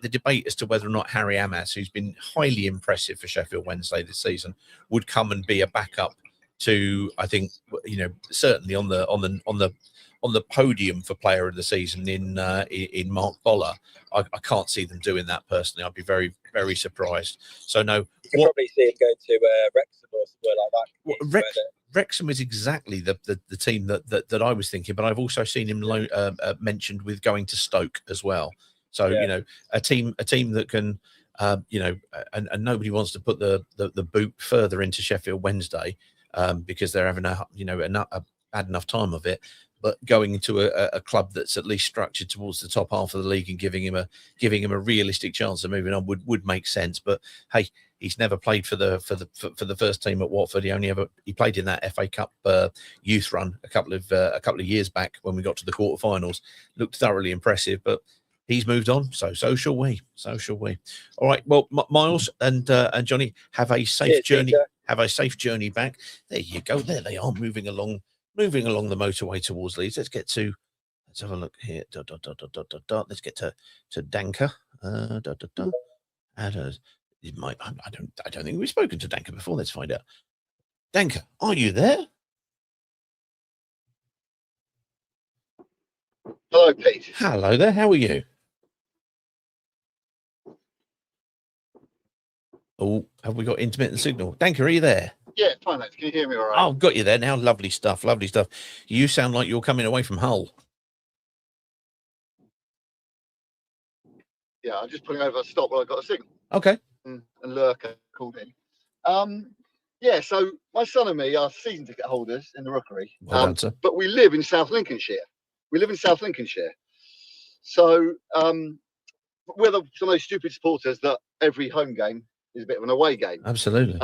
debate as to whether or not Harry Amas, who's been highly impressive for Sheffield Wednesday this season, would come and be a backup to, I think, you know, certainly on the podium for player of the season in Mark Boller. I can't see them doing that personally. I'd be very, very surprised. So no, you can probably see him going to Wrexham or somewhere like that. Wrexham is exactly the team that I was thinking, but I've also seen him mentioned with going to Stoke as well. So you know, a team that can, you know, and nobody wants to put the boot further into Sheffield Wednesday because they're having a bad enough time of it. But going into a club that's at least structured towards the top half of the league and giving him a realistic chance of moving on would make sense. But hey, he's never played for the first team at Watford. He played in that FA Cup youth run a couple of years back when we got to the quarterfinals. Looked thoroughly impressive, but he's moved on. So shall we. All right. Well, Miles and Johnny, have a safe journey. Peter. Have a safe journey back. There you go. There they are, moving along the motorway towards Leeds. Let's have a look here. Let's get to Danker. I don't think we've spoken to Danker before. Let's find out. Danker, are you there? Hello, Pete. Hello there. How are you? Oh, have we got intermittent signal? Danker, are you there? Yeah, fine, mate. Can you hear me all right? Oh, got you there now. Lovely stuff. You sound like you're coming away from Hull. Yeah, I'm just pulling over a stop where I got a signal. Okay. And Lurker called in. Yeah, so my son and me are season ticket holders in the Rookery. Well done, sir. But we live in South Lincolnshire. So we're some of those stupid supporters that every home game is a bit of an away game. Absolutely.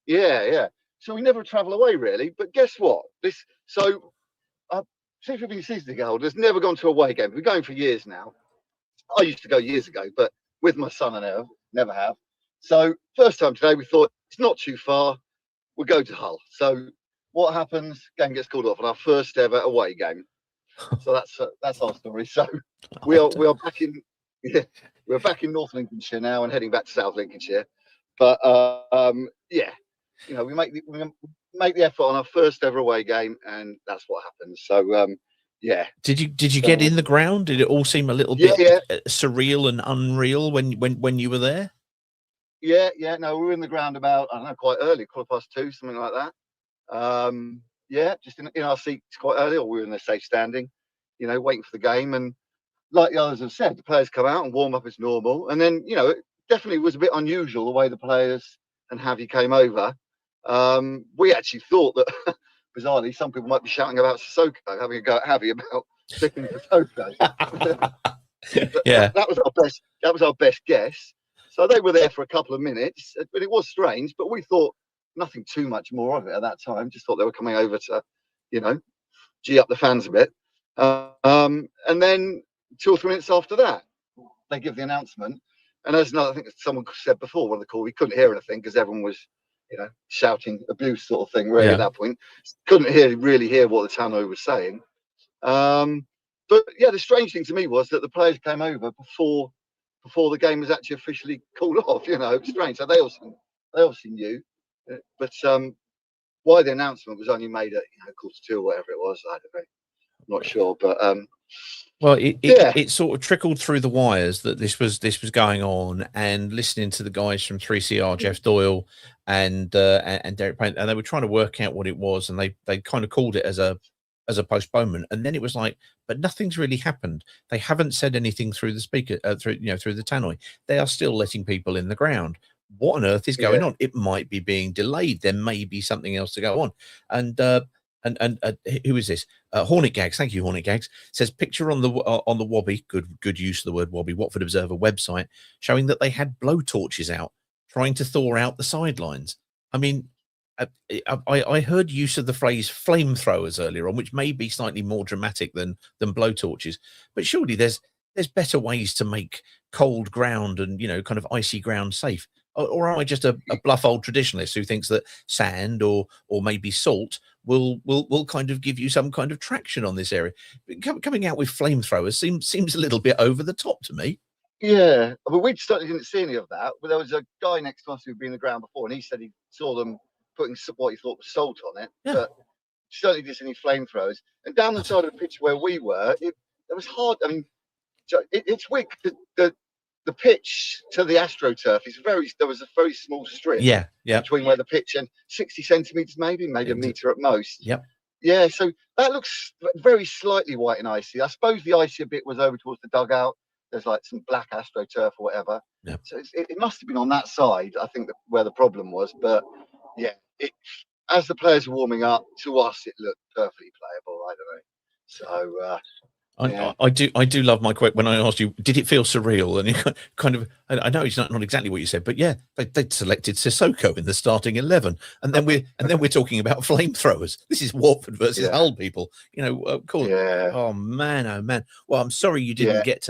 Yeah. So we never travel away really. But guess what? Since we've been season ticket holders, never gone to a away game. We've been going for years now. I used to go years ago, but with my son and never have. So first time today, we thought it's not too far. We'll go to Hull. So what happens? Game gets called off on our first ever away game. So that's our story. So we are back in we're back in North Lincolnshire now and heading back to South Lincolnshire. But yeah, you know, we make the effort on our first ever away game, and that's what happens. So yeah. Did you get in the ground? Did it all seem a little bit surreal and unreal when you were there? Yeah. No, we were in the ground about, I don't know, quite early, 2:15, something like that. Yeah, just in our seats quite early, or we were in the safe standing, you know, waiting for the game. And like the others have said, the players come out and warm up as normal. And then, you know, it definitely was a bit unusual the way the players and Javi came over. We actually thought that, bizarrely, some people might be shouting about Sissoko, having a go at Javi about sticking Sissoko. Yeah, that was our best guess. So they were there for a couple of minutes, but it was strange. But we thought nothing too much more of it at that time. Just thought they were coming over to, you know, gee up the fans a bit. And then 2 or 3 minutes after that, they give the announcement. And as I think someone said before on the call, we couldn't hear anything because everyone was, you know, shouting abuse sort of thing really at that point. Couldn't really hear what the tannoy was saying. But yeah, the strange thing to me was that the players came over before the game was actually officially called off. You know, it was strange. So they obviously knew. But why the announcement was only made at 2:45 or whatever it was, I don't know. I'm not sure, but well, it sort of trickled through the wires that this was going on, and listening to the guys from 3CR, Jeff Doyle and Derek Payne, and they were trying to work out what it was, and they kind of called it as a postponement, and then it was like, but nothing's really happened. They haven't said anything through the speaker, through the tannoy. They are still letting people in the ground. What on earth is going on? It might be being delayed. There may be something else to go on. And who is this? Hornet Gags. Thank you, Hornet Gags. Says picture on the Wobby. Good use of the word Wobby. Watford Observer website showing that they had blowtorches out trying to thaw out the sidelines. I mean, I heard use of the phrase flamethrowers earlier on, which may be slightly more dramatic than blowtorches. But surely there's better ways to make cold ground and kind of icy ground safe. Or am I just a bluff old traditionalist who thinks that sand or maybe salt will kind of give you some kind of traction on this area? Coming out with flamethrowers seems a little bit over the top to me. Yeah, but we certainly didn't see any of that. But there was a guy next to us who'd been in the ground before, and he said he saw them putting what he thought was salt on it, Yeah. but certainly just any flamethrowers. And down the side of the pitch where we were, it was hard. I mean, it's weird. The pitch to the AstroTurf is there was a very small strip Yeah. between where the pitch and 60 centimetres, maybe a metre at most. Yep. Yeah, so that looks very slightly white and icy. I suppose the icier bit was over towards the dugout. There's like some black AstroTurf or whatever. Yep. So it must have been on that side, I think, where the problem was. But yeah, as the players were warming up, to us, it looked perfectly playable. I don't know. So I do love my quote when I asked you, did it feel surreal? And you kind of, I know it's not exactly what you said, but yeah, they'd selected Sissoko in the starting 11, and then we're talking about flamethrowers. This is Watford versus Hull, people. You know, cool. Yeah. Oh man. Well, I'm sorry you didn't get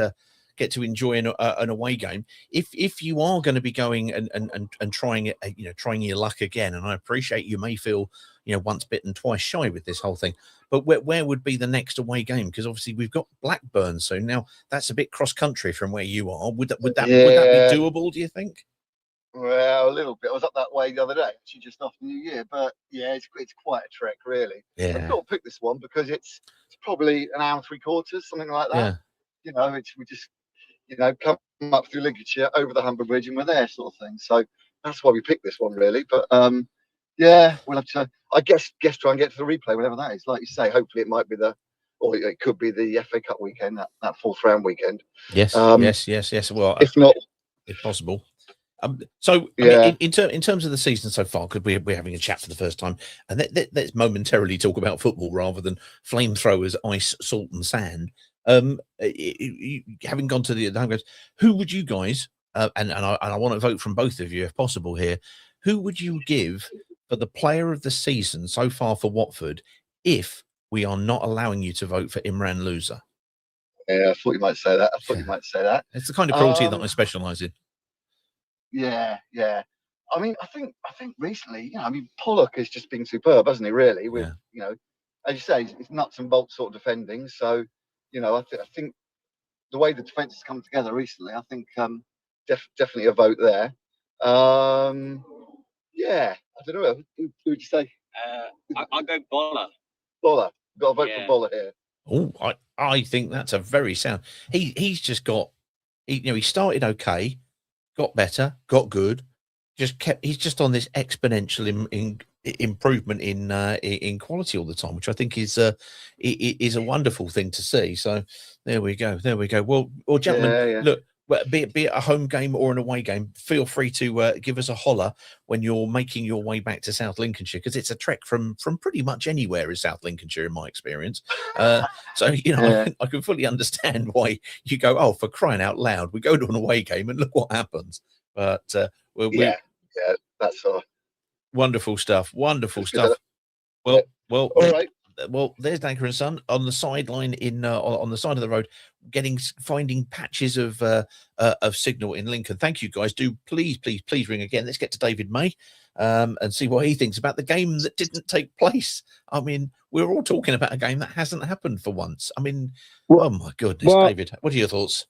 to enjoy an away game. If you are going to be going and trying it, trying your luck again, and I appreciate you may feel once bitten, twice shy with this whole thing. But where would be the next away game? Because obviously we've got Blackburn, so now that's a bit cross country from where you are. Would that be doable? Do you think? Well, a little bit. I was up that way the other day, actually, just after New Year. But yeah, it's quite a trek, really. Yeah. I've got to pick this one because it's probably an hour and 3/4, something like that. Yeah. We just come up through Lincolnshire, over the Humber Bridge, and we're there, sort of thing. So that's why we picked this one, really. But yeah, we'll have to, I guess, try and get to the replay, whatever that is. Like you say, hopefully it might be or it could be the FA Cup weekend, that fourth round weekend. Yes. Yes. Well, if not, if possible. So in terms of the season so far, because we're having a chat for the first time, and let's momentarily talk about football rather than flamethrowers, ice, salt, and sand. Having gone to the home games, who would you guys and I want to vote from both of you if possible here, who would you give for the player of the season so far for Watford if we are not allowing you to vote for Imran Louza? Yeah, I thought you might say that. It's the kind of cruelty that I specialise in. Yeah. I mean, I think recently, Pollock has just been superb, hasn't he? Really, with as you say, it's nuts and bolts sort of defending. So, I think the way the defence has come together recently, I think definitely a vote there. Yeah, I don't know. Who would you say? I'll go Boller. Boller. Got a vote for Boller here. Oh, I think that's a very sound. He's just got, he started okay, got better, got good, he's just on this exponential improvement in quality all the time, which I think is a wonderful thing to see. So there we go. Well, gentlemen, look, be it a home game or an away game, feel free to give us a holler when you're making your way back to South Lincolnshire, because it's a trek from pretty much anywhere in South Lincolnshire, in my experience. So I can fully understand why you go, oh, for crying out loud, we go to an away game and look what happens. But that's all. Wonderful stuff. Well, all right. Well, there's Danker and Son on the sideline on the side of the road, finding patches of signal in Lincoln. Thank you, guys. Do please ring again. Let's get to David May and see what he thinks about the game that didn't take place. I mean, we're all talking about a game that hasn't happened for once. I mean, oh my goodness, David, what are your thoughts?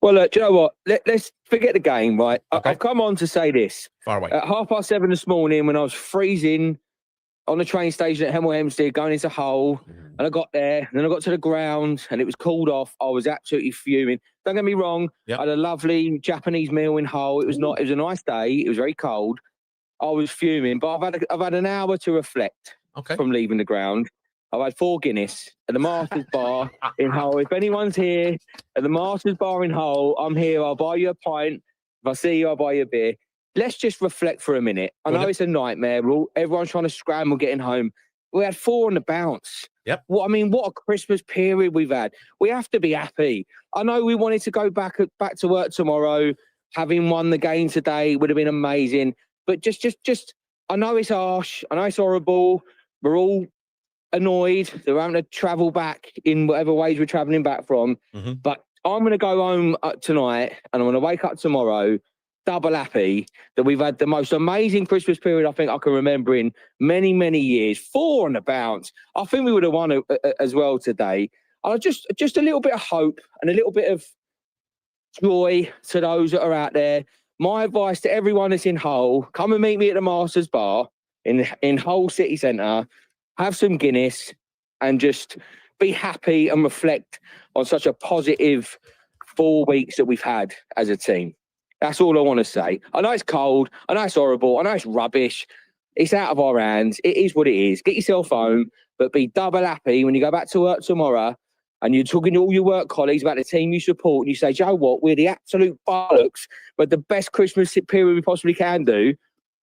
Well, do you know what? Let's forget the game, right? Okay. I've come on to say this. Far away. At 7:30 this morning, when I was freezing on the train station at Hemel Hempstead going into Hull, and I got there, and then I got to the ground, and it was called off. I was absolutely fuming. Don't get me wrong. I had a lovely Japanese meal in Hull. It was a nice day. It was very cold. I was fuming, but I've had an hour to reflect from leaving the ground. I've had 4 Guinness at the Masters Bar in Hull. If anyone's here at the Masters Bar in Hull, I'm here. I'll buy you a pint. If I see you, I'll buy you a beer. Let's just reflect for a minute. I know it's a nightmare. Everyone's trying to scramble getting home. We had 4 on the bounce. Yep. What a Christmas period we've had. We have to be happy. I know we wanted to go back to work tomorrow. Having won the game today would have been amazing. But just, I know it's harsh. I know it's horrible. We're all annoyed that we're having to travel back in whatever ways we're traveling back from. But I'm going to go home tonight, and I'm going to wake up tomorrow double happy that we've had the most amazing Christmas period I think I can remember in many, many years. 4 on the bounce. I think we would have won as well today. Just a little bit of hope and a little bit of joy to those that are out there. My advice to everyone that's in Hull, come and meet me at the Masters Bar in Hull city centre, have some Guinness, and just be happy and reflect on such a positive 4 weeks that we've had as a team. That's all I want to say. I know it's cold. I know it's horrible. I know it's rubbish. It's out of our hands. It is what it is. Get yourself home, but be double happy when you go back to work tomorrow and you're talking to all your work colleagues about the team you support, and you say, Joe, what? We're the absolute bollocks, but the best Christmas period we possibly can do.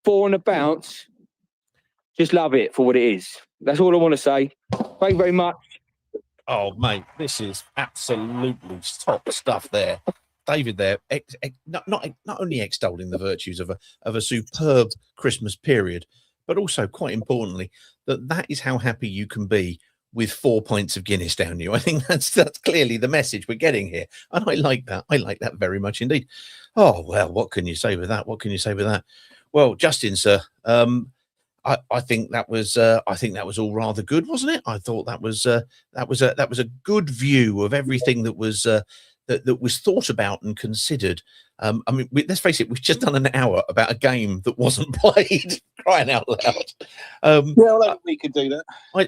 4 on the bounce. Just love it for what it is. That's all I want to say. Thank you very much. Oh, mate, this is absolutely top stuff there. David there, not only extolling the virtues of a superb Christmas period, but also, quite importantly, that is how happy you can be with 4 pints of Guinness down you. I think that's clearly the message we're getting here. And I like that. I like that very much indeed. Oh, well, what can you say with that? What can you say with that? Well, Justin, sir, I think that was all rather good, wasn't it? I thought that was a good view of everything that was that was thought about and considered. I mean, let's face it, we've just done an hour about a game that wasn't played. Crying out loud! Well, we could do that.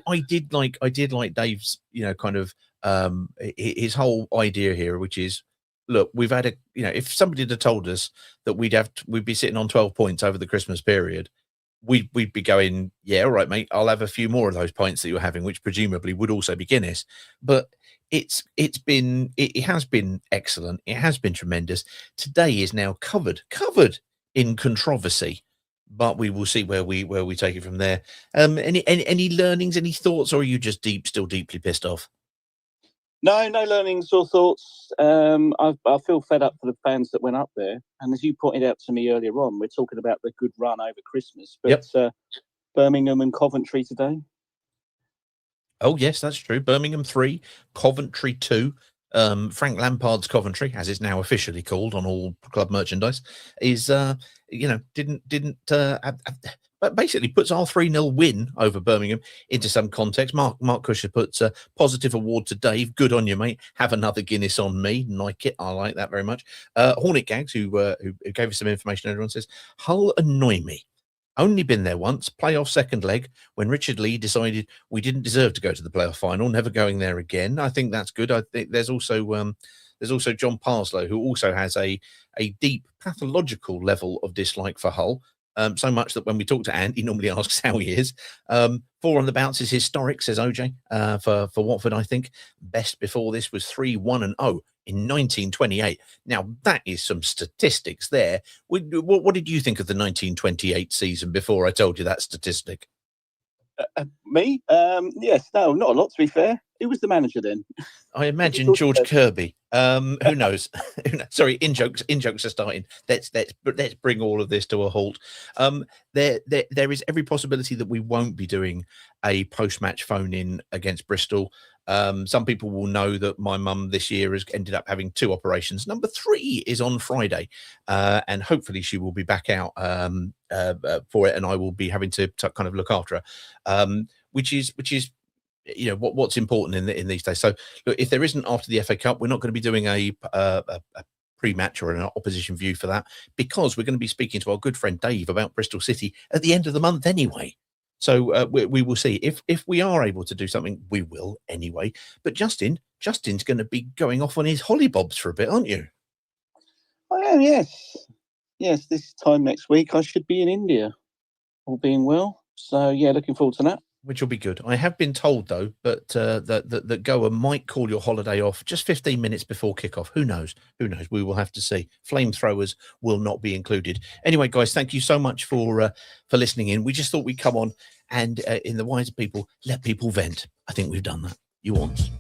I did like Dave's, kind of his whole idea here, which is, look, we've had if somebody had told us that we'd be sitting on 12 points over the Christmas period, we'd be going, yeah, all right, mate, I'll have a few more of those pints that you're having, which presumably would also be Guinness. But it has been excellent. It has been tremendous. Today is now covered in controversy, but we will see where we take it from there. Any learnings, any thoughts, or are you just still deeply pissed off? No learnings or thoughts. I feel fed up for the fans that went up there. And as you pointed out to me earlier on, we're talking about the good run over Christmas. But Birmingham and Coventry today. Oh, yes, that's true. Birmingham 3, Coventry 2. Frank Lampard's Coventry, as it's now officially called on all club merchandise, is but basically puts our 3-0 win over Birmingham into some context. Mark Cusher puts a positive award to Dave. Good on you, mate. Have another Guinness on me. Like it. I like that very much. Hornet Gags, who gave us some information, everyone says, Hull annoy me. Only been there once, playoff second leg, when Richard Lee decided we didn't deserve to go to the playoff final, never going there again. I think that's good. I think there's also John Parslow, who also has a deep pathological level of dislike for Hull. So much that when we talk to Ant, he normally asks how he is. 4 on the bounce is historic, says OJ, for Watford, I think. Best before this was 3-1-0 in 1928. Now, that is some statistics there. What did you think of the 1928 season before I told you that statistic? Me? Yes. No, not a lot, to be fair. Who was the manager then? I imagine George Kirby. Who knows? Sorry, in jokes are starting. Let's bring all of this to a halt. There is every possibility that we won't be doing a post-match phone-in against Bristol. Some people will know that my mum this year has ended up having 2 operations. Number 3 is on Friday, and hopefully she will be back out for it, and I will be having to kind of look after her, which is what's important in these days. So look, if there isn't after the FA Cup, we're not going to be doing a pre-match or an opposition view for that, because we're going to be speaking to our good friend Dave about Bristol City at the end of the month anyway. So we will see if we are able to do something. We will anyway. But Justin's going to be going off on his hollybobs for a bit, aren't you? I am. Yes. This time next week I should be in India, all being well. So yeah, looking forward to that. Which will be good. I have been told, though, that Goa might call your holiday off just 15 minutes before kickoff. Who knows? We will have to see. Flamethrowers will not be included. Anyway, guys, thank you so much for listening in. We just thought we'd come on and, in the wise people, let people vent. I think we've done that. You want.